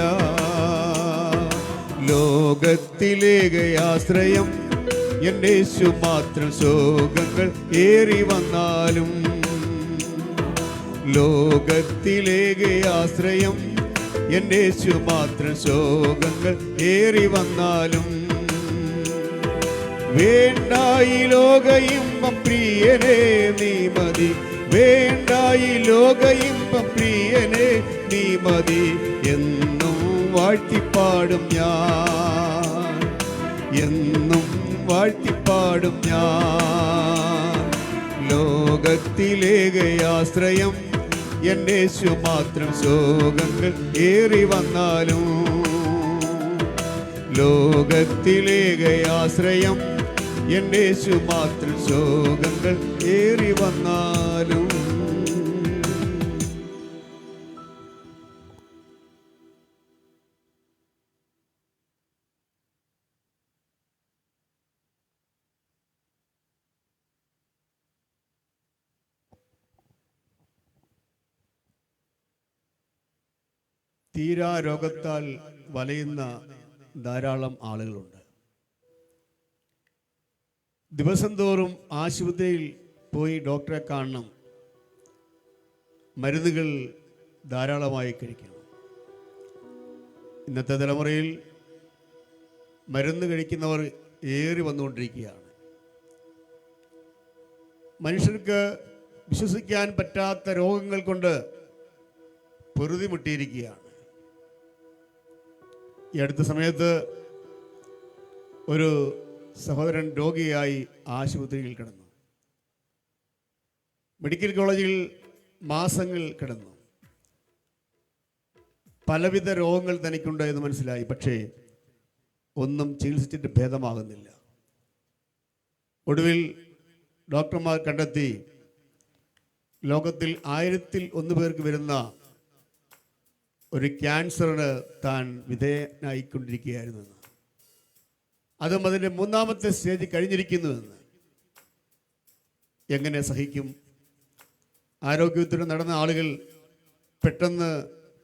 ലോകത്തിലേക ആശ്രയം എന്നേശു മാത്രം. ശോകങ്ങൾ ഏറി വന്നാലും ലോകത്തിലേക ആശ്രയം എന്നേശു മാത്രം. ശോകങ്ങൾ ഏറി വന്നാലും വേണ്ടായി ലോക ഇമ്പം പ്രിയനേ നീ മതി. വേണ്ടായി ലോക ഇമ്പം പ്രിയനേ നീ മതി. എന്നും വാഴ്ത്തിപ്പാടും ഞാൻ, എന്നും വാഴ്ത്തിപ്പാടും ഞാൻ. ലോകത്തിലേക ആശ്രയം എന്നേശു മാത്രം. ശോകങ്ങൾ ഏറി വന്നാലും ലോകത്തിലേക ആശ്രയം എന്നേശു മാത്രം. ശോകങ്ങൾ ഏറി വന്നാലും തീരാ രോഗത്താൽ വലയുന്ന ധാരാളം ആളുകളുണ്ട്. ദിവസം തോറും ആശുപത്രിയിൽ പോയി ഡോക്ടറെ കാണണം, മരുന്നുകൾ ധാരാളമായി കഴിക്കണം. ഇന്നത്തെ തലമുറയിൽ മരുന്ന് കഴിക്കുന്നവർ ഏറി വന്നുകൊണ്ടിരിക്കുകയാണ്. മനുഷ്യർക്ക് വിശ്വസിക്കാൻ പറ്റാത്ത രോഗങ്ങൾ കൊണ്ട് പൊറുതിമുട്ടിയിരിക്കുകയാണ്. ഈ അടുത്ത സമയത്ത് ഒരു സഹോദരൻ രോഗിയായി ആശുപത്രിയിൽ കിടന്നു. മെഡിക്കൽ കോളേജിൽ മാസങ്ങൾ കിടന്നു. പലവിധ രോഗങ്ങൾ തനിക്കുണ്ട് എന്ന് മനസ്സിലായി. പക്ഷേ ഒന്നും ചികിത്സിച്ചിട്ട് ഭേദമാകുന്നില്ല. ഒടുവിൽ ഡോക്ടർമാർ കണ്ടെത്തി ലോകത്തിൽ 1001 പേർക്ക് വരുന്ന ഒരു ക്യാൻസറിന് താൻ വിധേയനായിക്കൊണ്ടിരിക്കുകയായിരുന്നെന്ന്, അതും അതിൻ്റെ 3ാമത്തെ സ്റ്റേജ് കഴിഞ്ഞിരിക്കുന്നുവെന്ന്. എങ്ങനെ സഹിക്കും? ആരോഗ്യത്തിന് നടന്ന ആളുകൾ പെട്ടെന്ന്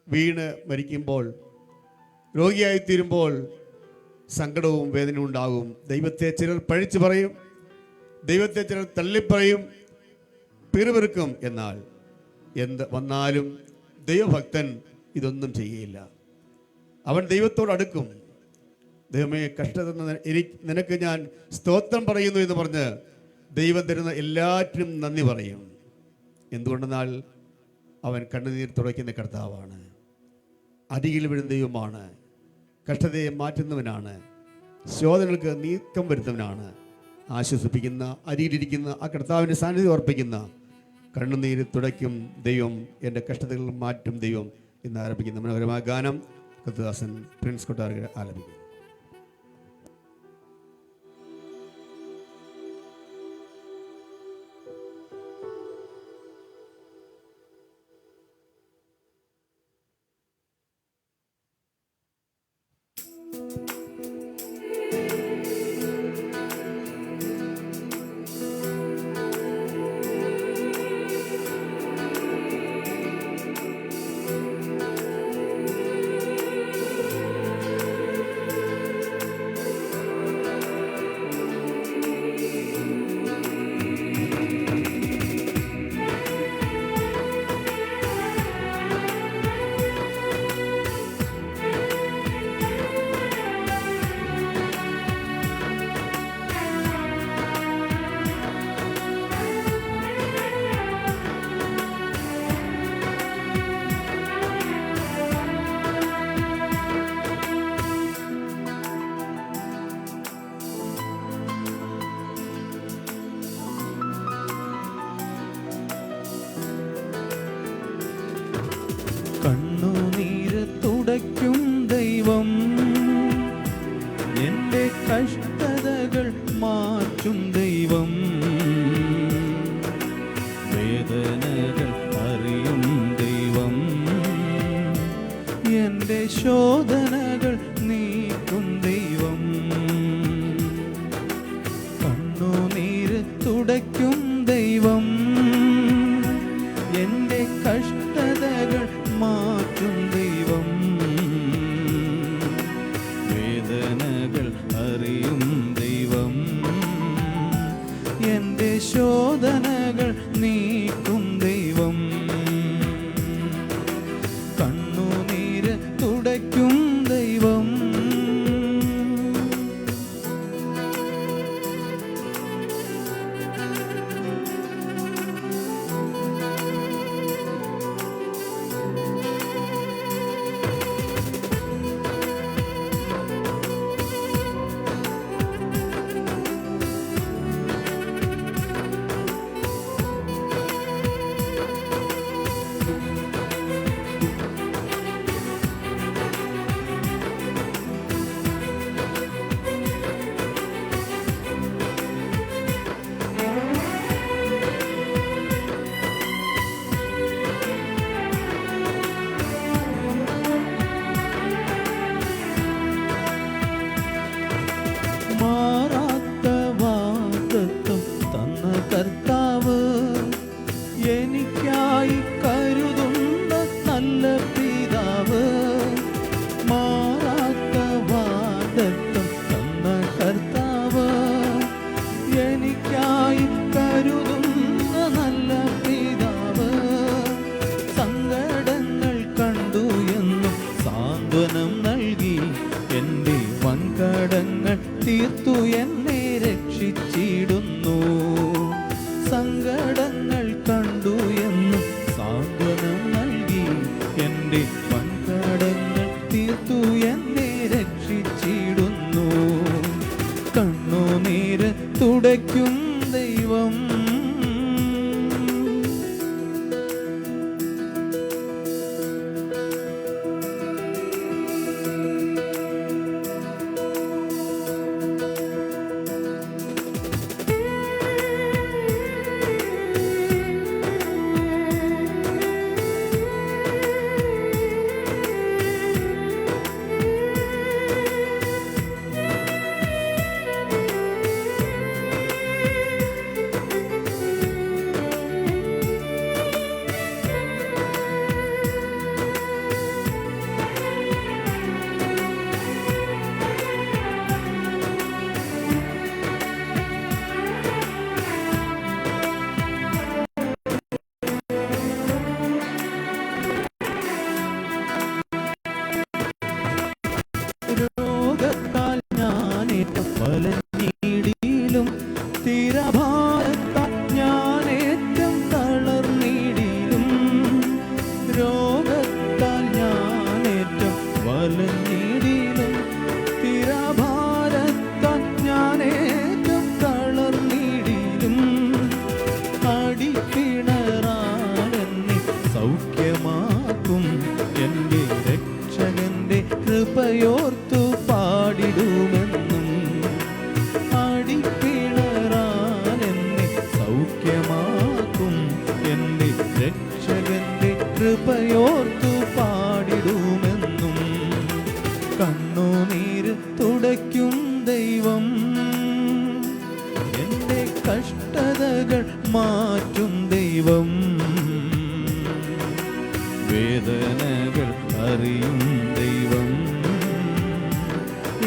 വീണ് മരിക്കുമ്പോൾ, രോഗിയായിത്തീരുമ്പോൾ സങ്കടവും വേദനയും ഉണ്ടാകും. ദൈവത്തെ ചിലർ പഴിച്ചു പറയും, ദൈവത്തെ ചിലർ തള്ളിപ്പറയും, പിറുപിറുക്കും. എന്നാൽ എന്ത് വന്നാലും ദൈവഭക്തൻ ഇതൊന്നും ചെയ്യില്ല. അവൻ ദൈവത്തോട് അടുക്കും. ദൈവമേ, കഷ്ടത നിനക്ക് ഞാൻ സ്തോത്രം പറയുന്നു എന്ന് പറഞ്ഞ് ദൈവം തരുന്ന എല്ലാറ്റിനും നന്ദി പറയും. എന്തുകൊണ്ടെന്നാൽ അവൻ കണ്ണുനീർ തുടയ്ക്കുന്ന കർത്താവാണ്, അരികിൽ വീഴുന്ന ദൈവമാണ്, കഷ്ടതയെ മാറ്റുന്നവനാണ്, ശോധനകൾക്ക് നീക്കം വരുന്നവനാണ്, ആശ്വസിപ്പിക്കുന്ന, അരിയിലിരിക്കുന്ന ആ കർത്താവിൻ്റെ സാന്നിധ്യം അർപ്പിക്കുന്ന, കണ്ണുനീര് തുടയ്ക്കും ദൈവം, എൻ്റെ കഷ്ടതകൾ മാറ്റും ദൈവം എന്ന് ആരംഭിക്കുന്ന മനോഹരമായ ഗാനം കൃത്യദാസൻ പ്രിൻസ് കൊട്ടാരക്കര ആലപിക്കുന്നു. എൻ്റെ കഷ്ടതകൾ മാറ്റും ദൈവം, വേദനകൾ അറിയും ദൈവം, എൻ്റെ ശോധനകൾ നീക്കും ദൈവം, കണ്ണുനീര് തുടയ്ക്കും ദൈവം, എൻ്റെ കഷ്ടതകൾ മാറ്റും ദൈവം, വേദനകൾ അറിയും ദൈവം, എൻ്റെ ശോധനകൾ നീക്കും ദൈവം, കണ്ണുനീര് തുടയ്ക്കും ദൈവം. മാറാത്ത വാഗ്ദത്തം തന്ന കർത്താവ്, എനിക്കായി കരുതുന്ന നല്ല പിതാവ്. മാറാത്ത വാഗ്ദത്തം തന്ന കർത്താവ്, എനിക്കായി കരുതുന്ന നല്ല പിതാവ്. സങ്കടങ്ങൾ കണ്ടു എന്നും സാന്ത്വനം നൽകി, എൻ്റെ വൻകടങ്ങൾ തീർത്തു എന്നെ രക്ഷിച്ചിടുന്നു. സങ്കടങ്ങൾ കണ്ടു എന്നും സാന്ത്വനം നൽകി, എൻ്റെ വൻകടങ്ങൾ തീർത്തു എന്നെ രക്ഷിച്ചിടുന്നു. കണ്ണുനീര് തുടയ്ക്കും ദൈവം, രോഗത്താൽ ഞാനേറ്റം വലഞ്ഞിടിലും, സ്ഥിരഭാരത്താൽ ഞാനേറ്റം തളർന്നിടിലും. രോഗത്താൽ ഞാനേറ്റം വലഞ്ഞിടിലും, സ്ഥിരഭാരത്താൽ ഞാനേറ്റം തളർന്നിടിലും. അടിപ്പിണറാനെന്നെ സൗഖ്യമാക്കും എൻ്റെ രക്ഷകന്റെ കൃപയോർത്തു പാടിടുമെന്നും. അടിപ്പിണറാനെന്നെ സൗഖ്യമാക്കും എൻ്റെ രക്ഷകന്റെ കൃപയോർത്തു പാടിടുമെന്നും. കണ്ണുനീര് തുടയ്ക്കും ദൈവം, എൻ്റെ കഷ്ടതകൾ മാറ്റും ദൈവം, വേദനകൾ അറിയും ദൈവം,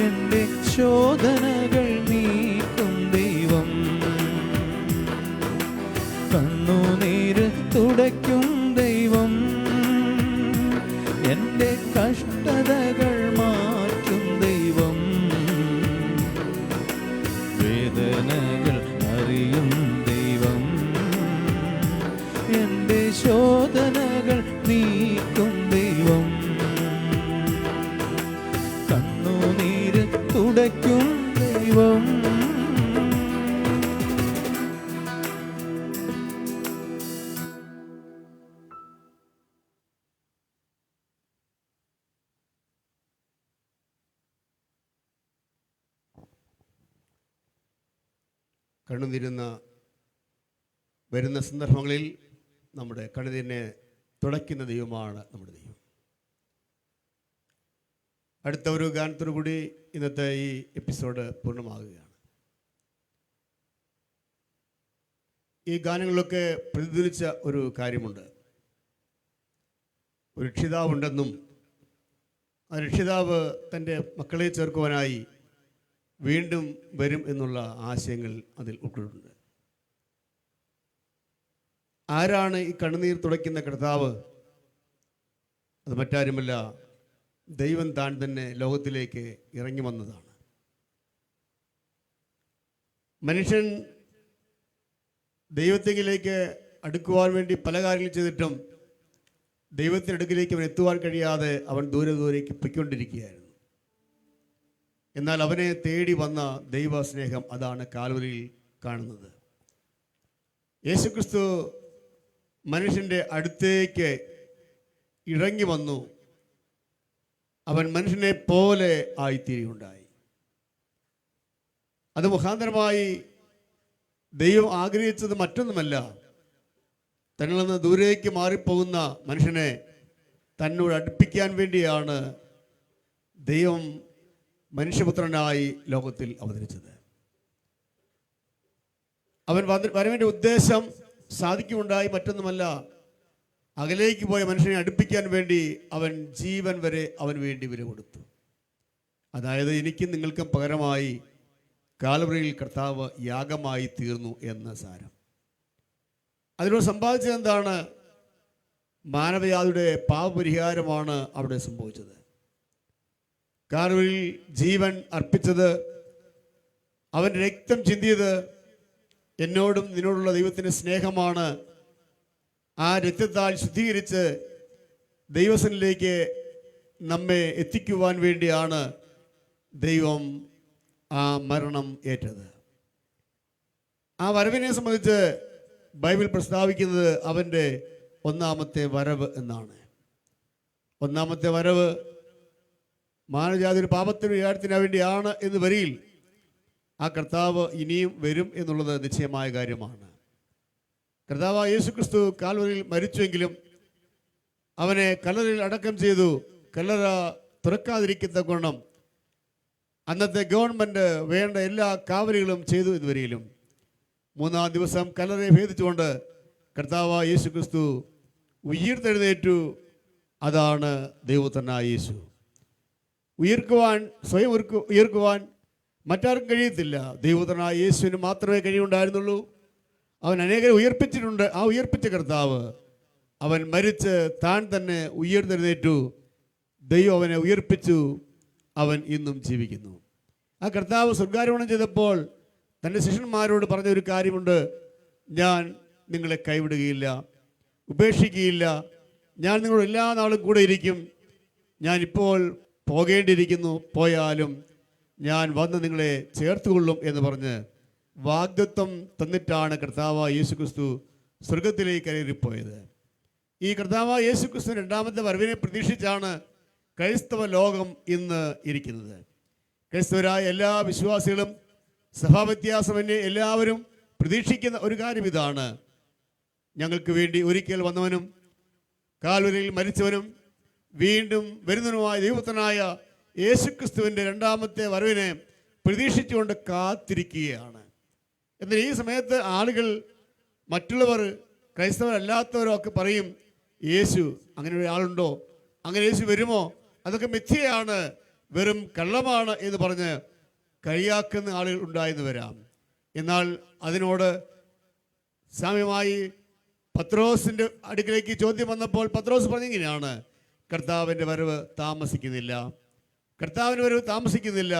എൻ്റെ ശോധനകൾ നീക്കും ദൈവം, കണ്ണുനീര് തുടയ്ക്കും ദൈവം, എൻ്റെ കഷ്ടതകൾ മാറ്റും ദൈവം, വേദനകൾ അറിയും ദൈവം, എൻ്റെ ശോധനകൾ നീക്കും ദൈവം, കണ്ണുനീര് തുടയ്ക്കും ദൈവം. കണ്ണുനീരുന്ന വരുന്ന സന്ദർഭങ്ങളിൽ നമ്മുടെ കണ്ണുനീരിനെ തുടയ്ക്കുന്ന ദൈവമാണ് നമ്മുടെ ദൈവം. അടുത്ത ഒരു ഗാനത്തോടു കൂടി ഇന്നത്തെ ഈ എപ്പിസോഡ് പൂർണ്ണമാകുകയാണ്. ഈ ഗാനങ്ങളിലൊക്കെ പ്രതിധ്വനിച്ച ഒരു കാര്യമുണ്ട്. ഒരു രക്ഷിതാവുണ്ടെന്നും ആ രക്ഷിതാവ് തൻ്റെ മക്കളെ ചേർക്കുവാനായി വീണ്ടും വരും എന്നുള്ള ആശയങ്ങൾ അതിൽ ഉൾക്കൊള്ളുന്നുണ്ട്. ആരാണ് ഈ കണ്ണുനീർ തുടയ്ക്കുന്ന കർത്താവ്? അത് മറ്റാരുമല്ല, ദൈവം താൻ തന്നെ ലോകത്തിലേക്ക് ഇറങ്ങി വന്നതാണ്. മനുഷ്യൻ ദൈവത്തിലേക്ക് അടുക്കുവാൻ വേണ്ടി പല കാര്യങ്ങൾ ചെയ്തിട്ടും ദൈവത്തിനടുക്കിലേക്ക് അവൻ എത്തുവാൻ കഴിയാതെ അവൻ ദൂരേക്ക് പൊയ്ക്കൊണ്ടിരിക്കുകയായിരുന്നു. എന്നാൽ അവനെ തേടി വന്ന ദൈവ സ്നേഹം, അതാണ് കാൽവരിയിൽ കാണുന്നത്. യേശുക്രിസ്തു മനുഷ്യൻ്റെ അടുത്തേക്ക് ഇറങ്ങി വന്നു. അവൻ മനുഷ്യനെ പോലെ ആയിത്തീരുകയുണ്ടായി. അത് മുഖാന്തരമായി ദൈവം ആഗ്രഹിച്ചത് മറ്റൊന്നുമല്ല, തന്നിൽ നിന്ന് ദൂരേക്ക് മാറിപ്പോകുന്ന മനുഷ്യനെ തന്നോട് അടുപ്പിക്കാൻ വേണ്ടിയാണ് ദൈവം മനുഷ്യപുത്രനായി ലോകത്തിൽ അവതരിച്ചത്. അവൻ വരവിൻ്റെ ഉദ്ദേശം സാധിക്കുമുണ്ടായി മറ്റൊന്നുമല്ല, അകലേക്ക് പോയ മനുഷ്യനെ അടുപ്പിക്കാൻ വേണ്ടി അവൻ ജീവൻ വരെ അവന് വേണ്ടി വില കൊടുത്തു. അതായത് എനിക്കും നിങ്ങൾക്കും പകരമായി കാൽവരിയിൽ കർത്താവ് യാഗമായി തീർന്നു എന്ന സാരം. അതിനോട് സമ്പാദിച്ചത് എന്താണ്? മാനവജാതിയുടെ പാപപരിഹാരമാണ് അവിടെ സംഭവിച്ചത്. കാൽവരിയിൽ ജീവൻ അർപ്പിച്ചത്, അവൻ രക്തം ചിന്തിയത് എന്നോടും നിന്നോടുള്ള ദൈവത്തിൻ്റെ സ്നേഹമാണ്. ആ രക്തത്താൽ ശുദ്ധീകരിച്ച് ദൈവസനിലേക്ക് നമ്മെ എത്തിക്കുവാൻ വേണ്ടിയാണ് ദൈവം ആ മരണം ഏറ്റത്. ആ വരവിനെ സംബന്ധിച്ച് ബൈബിൾ പ്രസ്താവിക്കുന്നത് അവൻ്റെ ഒന്നാമത്തെ വരവ് എന്നാണ്. ഒന്നാമത്തെ വരവ് മാനവജാതി പാപത്തിന് വിചാരത്തിന് വേണ്ടിയാണ് എന്ന് വരിയിൽ ആ കർത്താവ് ഇനിയും വരും എന്നുള്ളത് നിശ്ചയമായ കാര്യമാണ്. കർത്താവ് യേശുക്രിസ്തു കാൽവരിയിൽ മരിച്ചുവെങ്കിലും അവനെ കല്ലറയിൽ അടക്കം ചെയ്തു. കല്ലറ തുറക്കാതിരിക്കത്തക്കവണ്ണം അന്നത്തെ ഗവൺമെൻറ് വേണ്ട എല്ലാ കാവലുകളും ചെയ്തു ഇതുവരെയിലും. മൂന്നാം ദിവസം കല്ലറയെ ഭേദിച്ചുകൊണ്ട് കർത്താവ് യേശുക്രിസ്തു ഉയർത്തെഴുന്നേറ്റു. അതാണ് ദൈവപുത്രനായ യേശു. സ്വയം ഉയർക്കുവാൻ മറ്റാർക്കും കഴിയത്തില്ല. ദൈവപുത്രനായ യേശുവിന് മാത്രമേ കഴിയുണ്ടായിരുന്നുള്ളൂ. അവൻ അനേകരെ ഉയർപ്പിച്ചിട്ടുണ്ട്. ആ ഉയർപ്പിച്ച കർത്താവ് അവൻ മരിച്ച് താൻ തന്നെ ഉയർത്തെഴുന്നേറ്റു. ദൈവം അവനെ ഉയർപ്പിച്ചു. അവൻ ഇന്നും ജീവിക്കുന്നു. ആ കർത്താവ് സ്വർഗ്ഗാരോഹണം ചെയ്തപ്പോൾ തൻ്റെ ശിഷ്യന്മാരോട് പറഞ്ഞ ഒരു കാര്യമുണ്ട്: ഞാൻ നിങ്ങളെ കൈവിടുകയില്ല, ഉപേക്ഷിക്കുകയില്ല, ഞാൻ നിങ്ങളോട് എല്ലാ നാളും കൂടെ ഇരിക്കും. ഞാനിപ്പോൾ പോകേണ്ടിയിരിക്കുന്നു, പോയാലും ഞാൻ വന്ന് നിങ്ങളെ ചേർത്തുകൊള്ളും എന്ന് പറഞ്ഞ് വാഗ്ദത്വം തന്നിട്ടാണ് കർത്താവ് യേശുക്രിസ്തു സ്വർഗത്തിലേക്ക് കയറിപ്പോയത്. ഈ കർത്താവ് യേശുക്രിസ്തു രണ്ടാമത്തെ വരവിനെ പ്രതീക്ഷിച്ചാണ് ക്രൈസ്തവ ലോകം ഇന്ന് ഇരിക്കുന്നത്. ക്രൈസ്തവരായ എല്ലാ വിശ്വാസികളും സഭാവ്യത്യാസമന്യേ എല്ലാവരും പ്രതീക്ഷിക്കുന്ന ഒരു കാര്യം ഇതാണ്: ഞങ്ങൾക്ക് വേണ്ടി ഒരിക്കൽ വന്നവനും കാൽവരിയിൽ മരിച്ചവനും വീണ്ടും വരുന്നവനുമായ ദൈവപുത്രനായ യേശുക്രിസ്തുവിൻ്റെ രണ്ടാമത്തെ വരവിനെ പ്രതീക്ഷിച്ചുകൊണ്ട് കാത്തിരിക്കുകയാണ്. എന്നാൽ ഈ സമയത്ത് ആളുകൾ, മറ്റുള്ളവർ, ക്രൈസ്തവരല്ലാത്തവരോ ഒക്കെ പറയും, യേശു അങ്ങനെ ഒരാളുണ്ടോ, അങ്ങനെ യേശു വരുമോ, അതൊക്കെ മിഥ്യയാണ്, വെറും കള്ളമാണ് എന്ന് പറഞ്ഞ് കളിയാക്കുന്ന ആളുകൾ ഉണ്ടായെന്ന് വരാം. എന്നാൽ അതിനോട് സാമ്യമായി പത്രോസിൻ്റെ അടുക്കിലേക്ക് ചോദ്യം വന്നപ്പോൾ പത്രോസ് പറഞ്ഞിങ്ങനെയാണ്: കർത്താവിൻ്റെ വരവ് താമസിക്കുന്നില്ല, കർത്താവിൻ്റെ വരവ് താമസിക്കുന്നില്ല.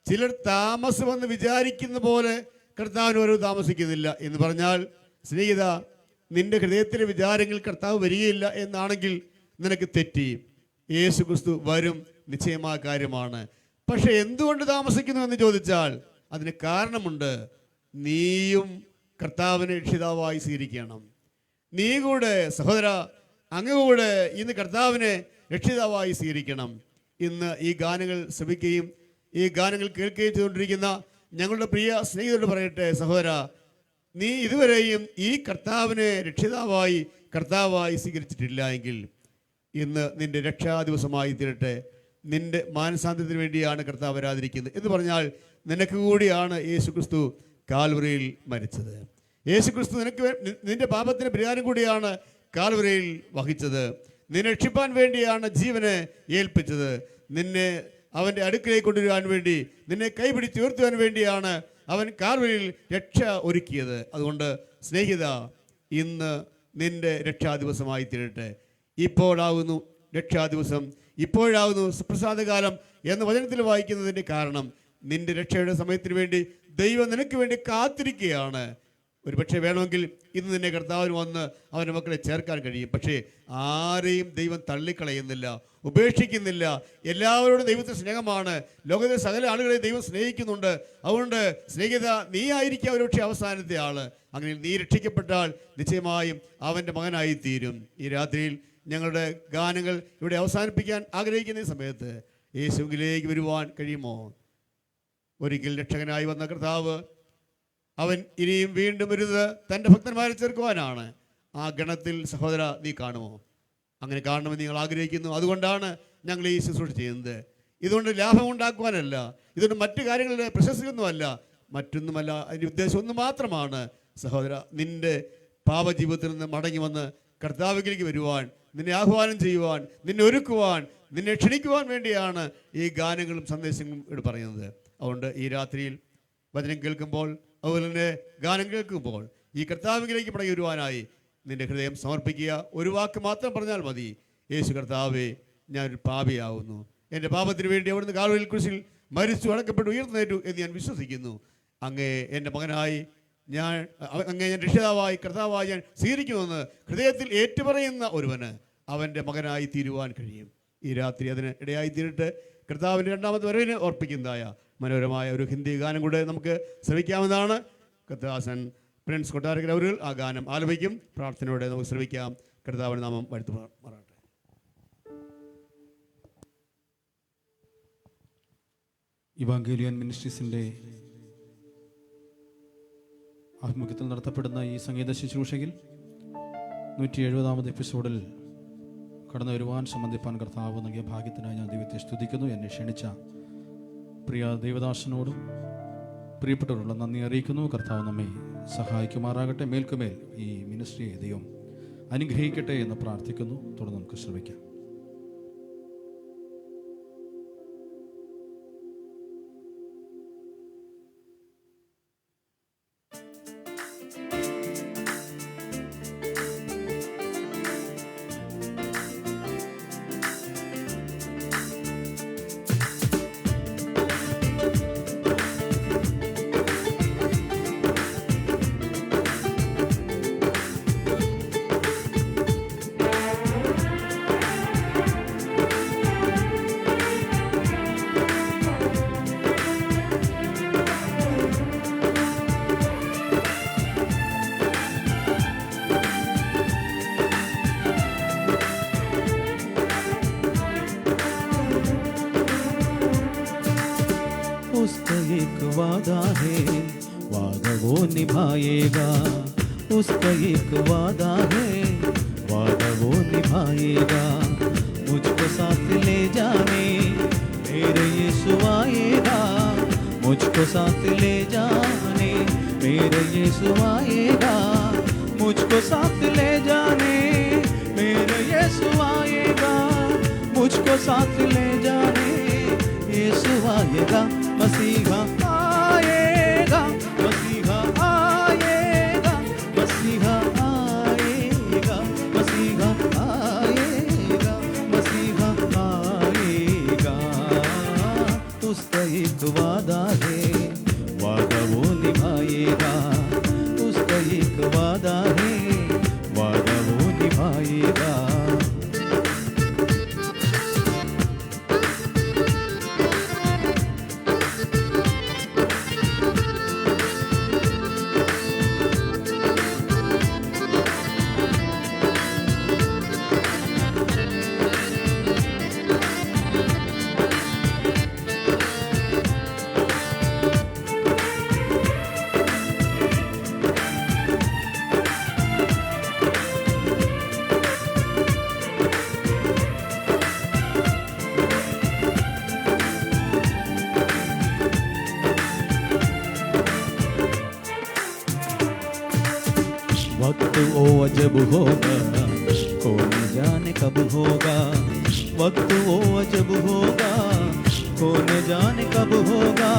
ചിലർ താമസമെന്ന് വിചാരിക്കുന്ന പോലെ കർത്താവിൻ്റെ വരവ് താമസിക്കുന്നില്ല എന്ന് പറഞ്ഞാൽ, സ്നേഹിത, നിന്റെ ഹൃദയത്തിലെ വിചാരങ്ങൾ കർത്താവ് വരികയില്ല എന്നാണെങ്കിൽ നിനക്ക് തെറ്റി. യേശു ക്രിസ്തു വരും, നിശ്ചയമായ കാര്യമാണ്. പക്ഷെ എന്തുകൊണ്ട് താമസിക്കുന്നു എന്ന് ചോദിച്ചാൽ അതിന് കാരണമുണ്ട്. നീയും കർത്താവിനെ രക്ഷിതാവായി സ്വീകരിക്കണം. നീ കൂടെ, സഹോദര, അങ്ങ് കൂടെ ഇന്ന് കർത്താവിനെ രക്ഷിതാവായി സ്വീകരിക്കണം. ഇന്ന് ഈ ഗാനങ്ങൾ ശ്രമിക്കുകയും ഈ ഗാനങ്ങൾ കേൾക്കുകയും ചെയ്തുകൊണ്ടിരിക്കുന്ന ഞങ്ങളുടെ പ്രിയ സ്നേഹിതരോട് പറയട്ടെ, സഹോദര, നീ ഇതുവരെയും ഈ കർത്താവിനെ കർത്താവായി സ്വീകരിച്ചിട്ടില്ല എങ്കിൽ ഇന്ന് നിന്റെ രക്ഷാ ദിവസമായി തീരട്ടെ. നിന്റെ മാനസാന്തരത്തിന് വേണ്ടിയാണ് കർത്താവ് വരാതിരിക്കുന്നത് എന്ന് പറഞ്ഞാൽ നിനക്ക് കൂടിയാണ് യേശുക്രിസ്തു കാൽവറിയിൽ മരിച്ചത്. യേശുക്രിസ്തു നിന്റെ പാപത്തിന് പരിഹാരം കൂടിയാണ് കാൽവറിയിൽ വഹിച്ചത്. നിന്നെ രക്ഷിപ്പാൻ വേണ്ടിയാണ് ജീവനെ ഏൽപ്പിച്ചത്. നിന്നെ അവൻ്റെ അടുക്കലേക്ക് കൊണ്ടുവരുവാൻ വേണ്ടി, നിന്നെ കൈപിടിച്ച് ഉയർത്തുവാൻ വേണ്ടിയാണ് അവൻ കാൽവറിയിൽ രക്ഷ ഒരുക്കിയത്. അതുകൊണ്ട് സ്നേഹിത, ഇന്ന് നിന്റെ രക്ഷാ ദിവസമായി തീരട്ടെ. ഇപ്പോഴാവുന്നു രക്ഷാ ദിവസം, ഇപ്പോഴാവുന്നു സുപ്രസാദകാലം എന്ന് വചനത്തിൽ വായിക്കുന്നതിൻ്റെ കാരണം നിന്റെ രക്ഷയുടെ സമയത്തിന് വേണ്ടി ദൈവം നിനക്ക് വേണ്ടി കാത്തിരിക്കുകയാണ്. ഒരു പക്ഷേ വേണമെങ്കിൽ ഇന്ന് നിന്നെ കർത്താവിന് വന്ന് അവൻ്റെ മക്കളെ ചേർക്കാൻ കഴിയും. പക്ഷേ ആരെയും ദൈവം തള്ളിക്കളയുന്നില്ല, ഉപേക്ഷിക്കുന്നില്ല. എല്ലാവരോടും ദൈവത്തിന് സ്നേഹമാണ്. ലോകത്തിലെ സകല ആളുകളെയും ദൈവം സ്നേഹിക്കുന്നുണ്ട്. അതുകൊണ്ട് സ്നേഹിത, നീ ആയിരിക്കും ഒരുപക്ഷെ അവസാനത്തെ ആള്. അങ്ങനെ നീ രക്ഷിക്കപ്പെട്ടാൽ നിശ്ചയമായും അവൻ്റെ മകനായി തീരും. ഈ രാത്രിയിൽ ഞങ്ങളുടെ ഗാനങ്ങൾ ഇവിടെ അവസാനിപ്പിക്കാൻ ആഗ്രഹിക്കുന്ന സമയത്ത് യേശുവിലേക്ക് വരുവാൻ കഴിയുമോ? ഒരിക്കൽ രക്ഷകനായി വന്ന കർത്താവ് അവൻ ഇനിയും വീണ്ടും വരുന്നത് തൻ്റെ ഭക്തന്മാരെ ചേർക്കുവാനാണ്. ആ ഗണത്തിൽ സഹോദര നീ കാണുമോ? അങ്ങനെ കാണണമെന്ന് നിങ്ങൾ ആഗ്രഹിക്കുന്നു. അതുകൊണ്ടാണ് ഞങ്ങൾ ഈ ശുശ്രൂഷ ചെയ്യുന്നത്. ഇതുകൊണ്ട് ലാഭം ഉണ്ടാക്കുവാനല്ല, ഇതുകൊണ്ട് മറ്റു കാര്യങ്ങളുടെ പ്രശസ്തിയൊന്നുമല്ല, മറ്റൊന്നുമല്ല. അതിൻ്റെ ഉദ്ദേശം ഒന്ന് മാത്രമാണ്, സഹോദര, നിന്റെ പാപജീവിതത്തിൽ നിന്ന് മടങ്ങി വന്ന് കർത്താവിലേക്ക് വരുവാൻ, നിന്നെ ആഹ്വാനം ചെയ്യുവാൻ, നിന്നെ ഒരുക്കുവാൻ, നിന്നെ ക്ഷണിക്കുവാൻ വേണ്ടിയാണ് ഈ ഗാനങ്ങളും സന്ദേശങ്ങളും ഇവിടെ പറയുന്നത്. അതുകൊണ്ട് ഈ രാത്രിയിൽ വചനം കേൾക്കുമ്പോൾ, അതുപോലെ തന്നെ ഗാനം കേൾക്കുമ്പോൾ ഈ കർത്താവിലേക്ക് മടങ്ങി വരുവാനായി നിന്റെ ഹൃദയം സമർപ്പിക്കുക. ഒരു വാക്ക് മാത്രം പറഞ്ഞാൽ മതി, യേശു കർത്താവേ, ഞാനൊരു പാപിയാവുന്നു, എൻ്റെ പാപത്തിന് വേണ്ടി അവിടുന്ന് കാൽവരിയിൽ കുരിശിൽ മരിച്ചു, അടക്കപ്പെട്ടു, ഉയർന്നേറ്റു എന്ന് ഞാൻ വിശ്വസിക്കുന്നു. അങ്ങേ എൻ്റെ മകനായി അങ്ങേ ഞാൻ രക്ഷിതാവായി കർത്താവായി ഞാൻ സ്വീകരിക്കുമെന്ന് ഹൃദയത്തിൽ ഏറ്റുപറയുന്ന ഒരുവന് അവൻ്റെ മകനായി തീരുവാൻ കഴിയും. ഈ രാത്രി അതിന് ഇടയായി തീരട്ടെ. കർത്താവിൻ്റെ രണ്ടാമത്തെ വരവിനെ ഓർപ്പിക്കുന്നതായ മനോഹരമായ ഒരു ഹിന്ദി ഗാനം കൂടെ നമുക്ക് ശ്രമിക്കാവുന്നതാണ്. കർത്താസൻ പ്രിൻസ് കൊട്ടാരക്കര അവர்கள் ആ ഗാനം ആലപിക്കും. പ്രാർത്ഥനയോടെ നമുക്ക് ശ്രമിക്കാം. കർത്താവിൻ്റെ നാമം വാഴ്ത്തു മാറട്ടെ. ഇവാഞ്ചലിയൻ മിനിസ്ട്രീസിൻ്റെ ആഭിമുഖ്യത്തിൽ നടത്തപ്പെടുന്ന ഈ സംഗീത ശുശ്രൂഷയിൽ 170ാമത് എപ്പിസോഡിൽ കടന്നു വരുവാൻ സംബന്ധിപ്പാൻ കർത്താവ് നൽകിയ ഭാഗ്യത്തിനായി ഞാൻ ദൈവത്തെ സ്തുതിക്കുന്നു. എന്നെ ക്ഷണിച്ച പ്രിയ ദൈവദാസനോടും പ്രിയപ്പെട്ടവരുള്ള നന്ദി അറിയിക്കുന്നു. കർത്താവ് നമ്മെ സഹായിക്കുമാറാകട്ടെ. മേൽക്കുമേൽ ഈ മിനിസ്ട്രിയെ ദൈവം അനുഗ്രഹിക്കട്ടെ എന്ന് പ്രാർത്ഥിക്കുന്നു. തുടർന്ന് നമുക്ക് ശ്രമിക്കാം. उसका एक वादा है, वादा वो निभाएगा। उसका एक वादा है, वादा वो निभाएगा। मुझको साथ ले जाने मेरे यीशु आएगा। मुझको साथ ले जाने मेरे यीशु आएगा। मुझको साथ ले जाने मेरे यीशु आएगा। मुझको साथ ले जाने यीशु आएगा। मसीहा आएगा, मसीहा आएगा, मसीहा आएगा, मसीहा आएगा, मसीहा आएगा। उसका एक वादा है, वादा वो निभाएगा। उसका एक वादा है, वादा वो निभाएगा। वक्त वो अजब होगा, कौन जाने कब होगा। वक्त वो अजब होगा, कौन जाने कब होगा।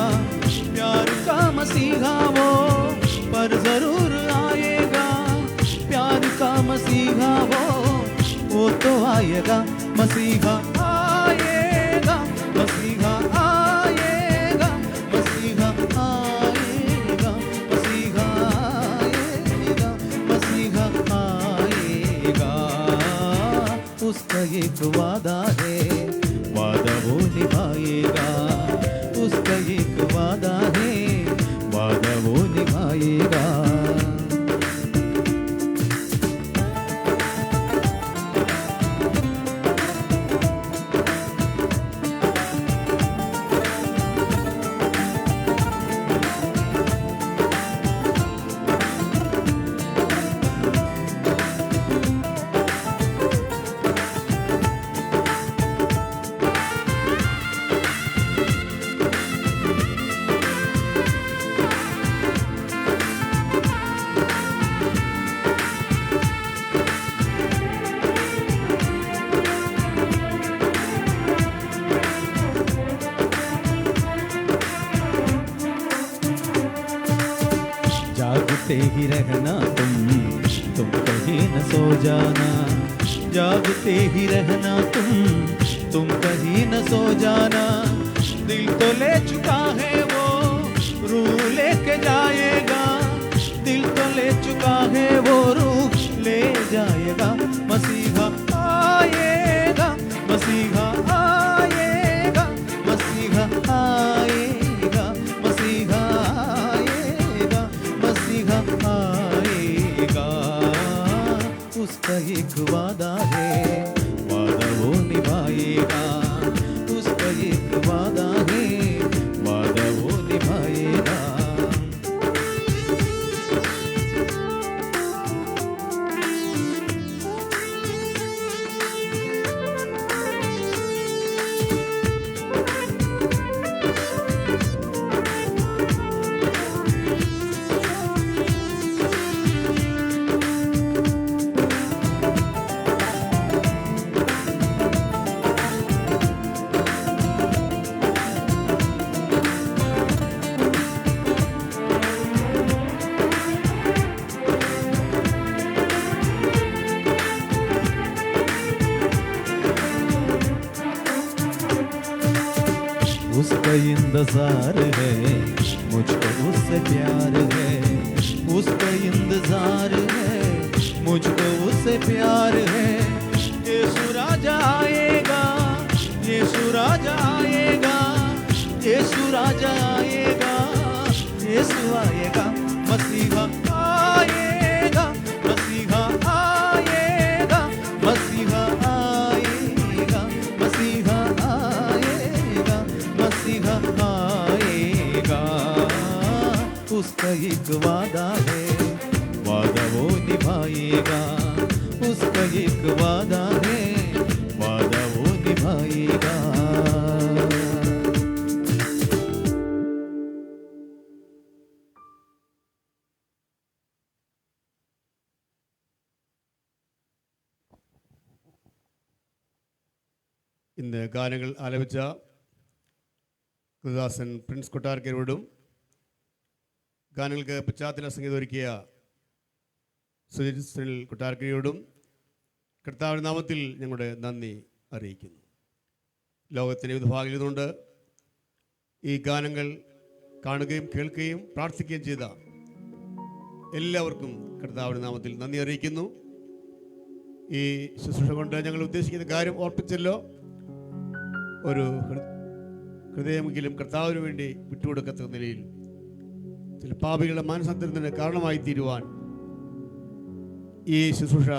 प्यार का मसीहा वो पर जरूर आएगा। प्यार का मसीहा वो तो आएगा। मसीहा आएगा, मसीहा आएगा, मसीहा आएगा, मसीहा आएगा, मसीहा आएगा। उसका एक वादा है, वादा वो निभाएगा। उसका एक वादा है, वादा वो निभाएगा। जागते ही रहना तुम कहीं न सो जाना। जागते ही रहना तुम कहीं न सो जाना। दिल तो ले चुका है वो, रूह लेके जाएगा। दिल तो ले चुका है वो, रूह ले जाएगा। मसीहा आएगा, मसीहा आएगा, मसीहा आएगा, मसीहा आएगा, मसीहा आएगा। उसका एक वादा है, वादा वो निभाएगा। उसका एक वादा है, वादा वो निभाएगा। उसका इंतजार है, मुझको उससे प्यार है। उसका इंतजार है, मुझको उससे प्यार है। यीशु राजा आएगा, यीशु राजा आएगा, यीशु राजा आएगा, यीशु आएगा। मसीहा आएगा, मसीहा आएगा, मसीहा आएगा, मसीहा आएगा, मसीहा आएगा। उसका एक वादा है, वादा वो निभाएगा। उसका एक वादा है, वादा वो निभाएगा। ഇന്ന് ഗാനങ്ങൾ ആലപിച്ച കൃതാസൻ പ്രിൻസ് കൊട്ടാരക്കരോടും ഗാനങ്ങൾക്ക് പശ്ചാത്തല സംഗീതം ഒരുക്കിയ സുജിത് കൊട്ടാരക്കരയോടും കർത്താവിന്റെ നാമത്തിൽ ഞങ്ങളുടെ നന്ദി അറിയിക്കുന്നു. ലോകത്തിൻ്റെ വിവിധ ഭാഗങ്ങളിൽ നിന്നുകൊണ്ട് ഈ ഗാനങ്ങൾ കാണുകയും കേൾക്കുകയും പ്രാർത്ഥിക്കുകയും ചെയ്ത എല്ലാവർക്കും കർത്താവിന്റെ നാമത്തിൽ നന്ദി അറിയിക്കുന്നു. ഈ ശുശ്രൂഷ കൊണ്ട് ഞങ്ങൾ ഉദ്ദേശിക്കുന്ന കാര്യം ഓർപ്പിച്ചല്ലോ. ഒരു ഹൃദയമെങ്കിലും കർത്താവിന് വേണ്ടി വിട്ടുകൊടുക്കത്ത നിലയിൽ ചില പാപികളുടെ മാനസാന്തരത്തിന് കാരണമായി തീരുവാൻ ഈ ശുശ്രൂഷ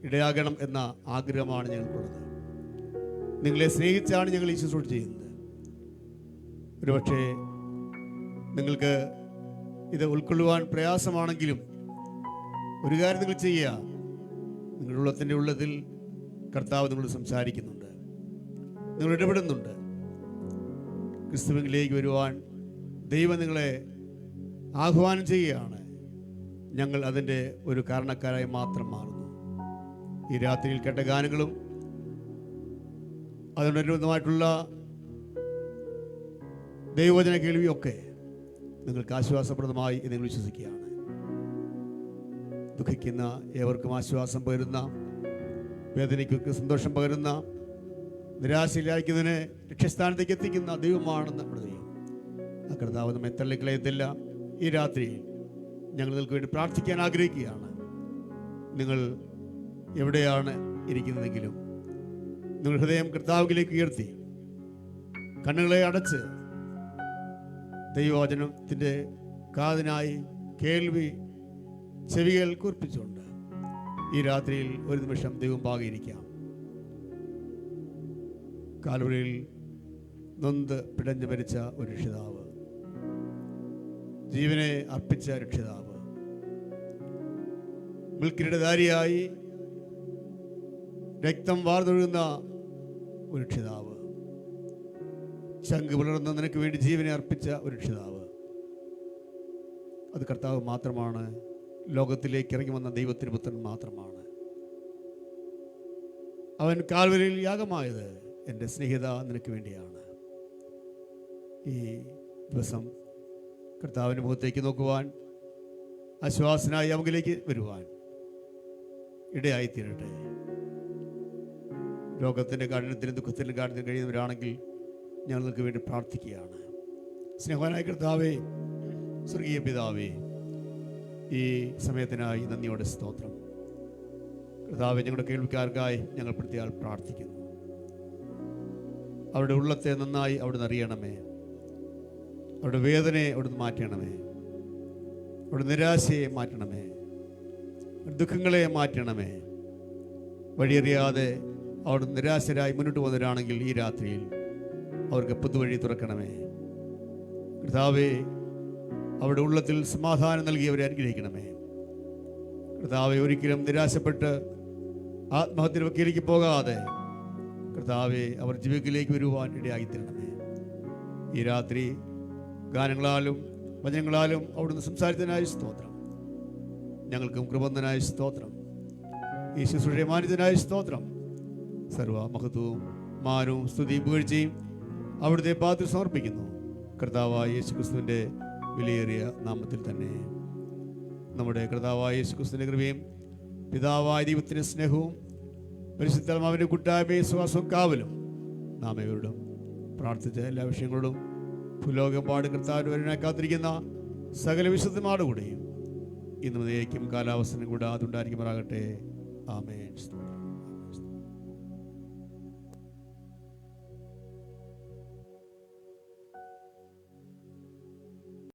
ഇടയാകണം എന്ന ആഗ്രഹമാണ് ഞങ്ങൾക്കുള്ളത്. നിങ്ങളെ സ്നേഹിച്ചാണ് ഞങ്ങൾ ഈ ശുശ്രൂഷ ചെയ്യുന്നത്. ഒരുപക്ഷെ നിങ്ങൾക്ക് ഇത് ഉൾക്കൊള്ളുവാൻ പ്രയാസമാണെങ്കിലും ഒരു കാര്യം നിങ്ങൾ ചെയ്യുക. നിങ്ങളുടെ ഉള്ളത്തിൻ്റെ ഉള്ളത്തിൽ കർത്താവ് നിങ്ങളോട് സംസാരിക്കുന്നുണ്ട്, നിങ്ങൾ ഇടപെടുന്നുണ്ട്. ക്രിസ്തുവിലേക്ക് വരുവാൻ ദൈവം നിങ്ങളെ ആഹ്വാനം ചെയ്യുകയാണ്. ഞങ്ങൾ അതിൻ്റെ ഒരു കാരണക്കാരായി മാത്രം മാറുന്നു. ഈ രാത്രിയിൽ കേട്ട ഗാനങ്ങളും അതിനോടനുബന്ധമായിട്ടുള്ള ദൈവവചന കേൾവിയൊക്കെ നിങ്ങൾക്ക് ആശ്വാസപ്രദമായി നിങ്ങൾ വിശ്വസിക്കുകയാണ്. ദുഃഖിക്കുന്ന ഏവർക്കും ആശ്വാസം പകരുന്ന, വേദനയ്ക്കൊക്കെ സന്തോഷം പകരുന്ന, നിരാശയിലായിരിക്കുന്നതിനെ ലക്ഷ്യസ്ഥാനത്തേക്ക് എത്തിക്കുന്ന ദൈവമാണ് നമ്മുടെ ദൈവം. ആ കർത്താവ് നമ്മെ തള്ളിക്കളയത്തില്ല. ഈ രാത്രി ഞങ്ങൾ നിങ്ങൾക്ക് വേണ്ടി പ്രാർത്ഥിക്കാൻ ആഗ്രഹിക്കുകയാണ്. നിങ്ങൾ എവിടെയാണ് ഇരിക്കുന്നതെങ്കിലും നിങ്ങൾ ഹൃദയം കർത്താവിലേക്ക് ഉയർത്തി കണ്ണുകളെ അടച്ച് ദൈവവചനത്തിൻ്റെ കാതിനായി കേൾവി ചെവികൾ കൂർപ്പിച്ചുകൊണ്ട് ഈ രാത്രിയിൽ ഒരു നിമിഷം ദൈവം ഭാഗിയിരിക്കാം. കാൽവരിയിൽ നൊന്ത് പിടഞ്ഞു മരിച്ച ഒരു രക്ഷിതാവ്, ജീവനെ അർപ്പിച്ച രക്ഷിതാവ്, മുൾക്കിരീടധാരിയായി രക്തം വാർന്നൊഴുകുന്ന ഒരു രക്ഷിതാവ്, ശംഖ് പുലർന്ന് നിനക്ക് വേണ്ടി ജീവനെ അർപ്പിച്ച ഒരു രക്ഷിതാവ്. അത് കർത്താവ് മാത്രമാണ്. ലോകത്തിലേക്ക് ഇറങ്ങി വന്ന ദൈവത്തിൻ്റെ പുത്രൻ മാത്രമാണ്. അവൻ കാൽവരിയിൽ യാഗമായത് എൻ്റെ സ്നേഹിത നിനക്ക് വേണ്ടിയാണ്. ഈ ദിവസം കർത്താവിൻ്റെ മുഖത്തേക്ക് നോക്കുവാൻ, ആശ്വാസനായി അവങ്കിലേക്ക് വരുവാൻ ഇടയായിത്തീരട്ടെ. ലോകത്തിൻ്റെ കാഠിന്യത്തിനും ദുഃഖത്തിനും കാഠിന്യം കഴിയുന്നവരാണെങ്കിൽ ഞങ്ങൾ നിങ്ങൾക്ക് വേണ്ടി പ്രാർത്ഥിക്കുകയാണ്. സ്നേഹവാനായ കർത്താവേ, സ്വർഗീയ പിതാവേ, ഈ സമയത്തിനായി നന്ദിയോടെ സ്തോത്രം. കർത്താവേ, ഞങ്ങളുടെ കേൾവിക്കാർക്കായി ഞങ്ങൾ പ്രത്യേകം പ്രാർത്ഥിക്കുന്നു. അവരുടെ ഉള്ളത്തെ നന്നായി അവിടുന്ന് അറിയണമേ. അവരുടെ വേദനയെ അവിടുന്ന് മാറ്റണമേ. അവരുടെ നിരാശയെ മാറ്റണമേ. ദുഃഖങ്ങളെ മാറ്റണമേ. വഴിയറിയാതെ അവിടുന്ന് നിരാശരായി മുന്നോട്ട് പോകുന്നവരാണെങ്കിൽ ഈ രാത്രിയിൽ അവർക്ക് പുതുവഴി തുറക്കണമേ. കർത്താവേ, അവരുടെ ഉള്ളത്തിൽ സമാധാനം നൽകിയവരെ അനുഗ്രഹിക്കണമേ. കർത്താവെ, ഒരിക്കലും നിരാശപ്പെട്ട് ആത്മഹത്യ വക്കീലേക്ക് പോകാതെ കർത്താവെ അവർ ജീവിതത്തിലേക്ക് വരുവാൻ ഇടയായിത്തരണമേ. ഈ രാത്രി ഗാനങ്ങളാലും വചനങ്ങളാലും അവിടുന്ന് സംസാരിച്ചതിനായി സ്തോത്രം. ഞങ്ങൾക്കും കൃപന്നനായ സ്തോത്രം. ഈ ശുശ്രൂഷയെ മാനിച്ചതിനായ സ്തോത്രം. സർവ മഹത്വവും മാനവും സ്തുതിയും പുകഴ്ചയും അവിടുത്തെ പാത്തിൽ സമർപ്പിക്കുന്നു. കർത്താവായ യേശുക്രിസ്തുവിൻ്റെ വിലയേറിയ നാമത്തിൽ തന്നെ. നമ്മുടെ കർത്താവായ യേശുക്രിസ്തുവിൻ്റെ കൃപയും പിതാവായ ദൈവത്തിൻ്റെ സ്നേഹവും പരിശുദ്ധാത്മാവിൻ്റെ കൂട്ടായ്മയും ശ്വാസവും കാവലും നാം ഇവരോടും പ്രാർത്ഥിച്ച എല്ലാ വിഷയങ്ങളോടും ഭൂലോകമ്പാടും കർത്താവിന് വരാനായി കാത്തിരിക്കുന്ന സകല വിശുദ്ധന്മാരുടെ കൂടെയും ഇന്നും നേക്കും കാലാവസ്ഥയും കൂടാതെ ഉണ്ടായിരിക്കുമാറാകട്ടെ. ആമേൻ.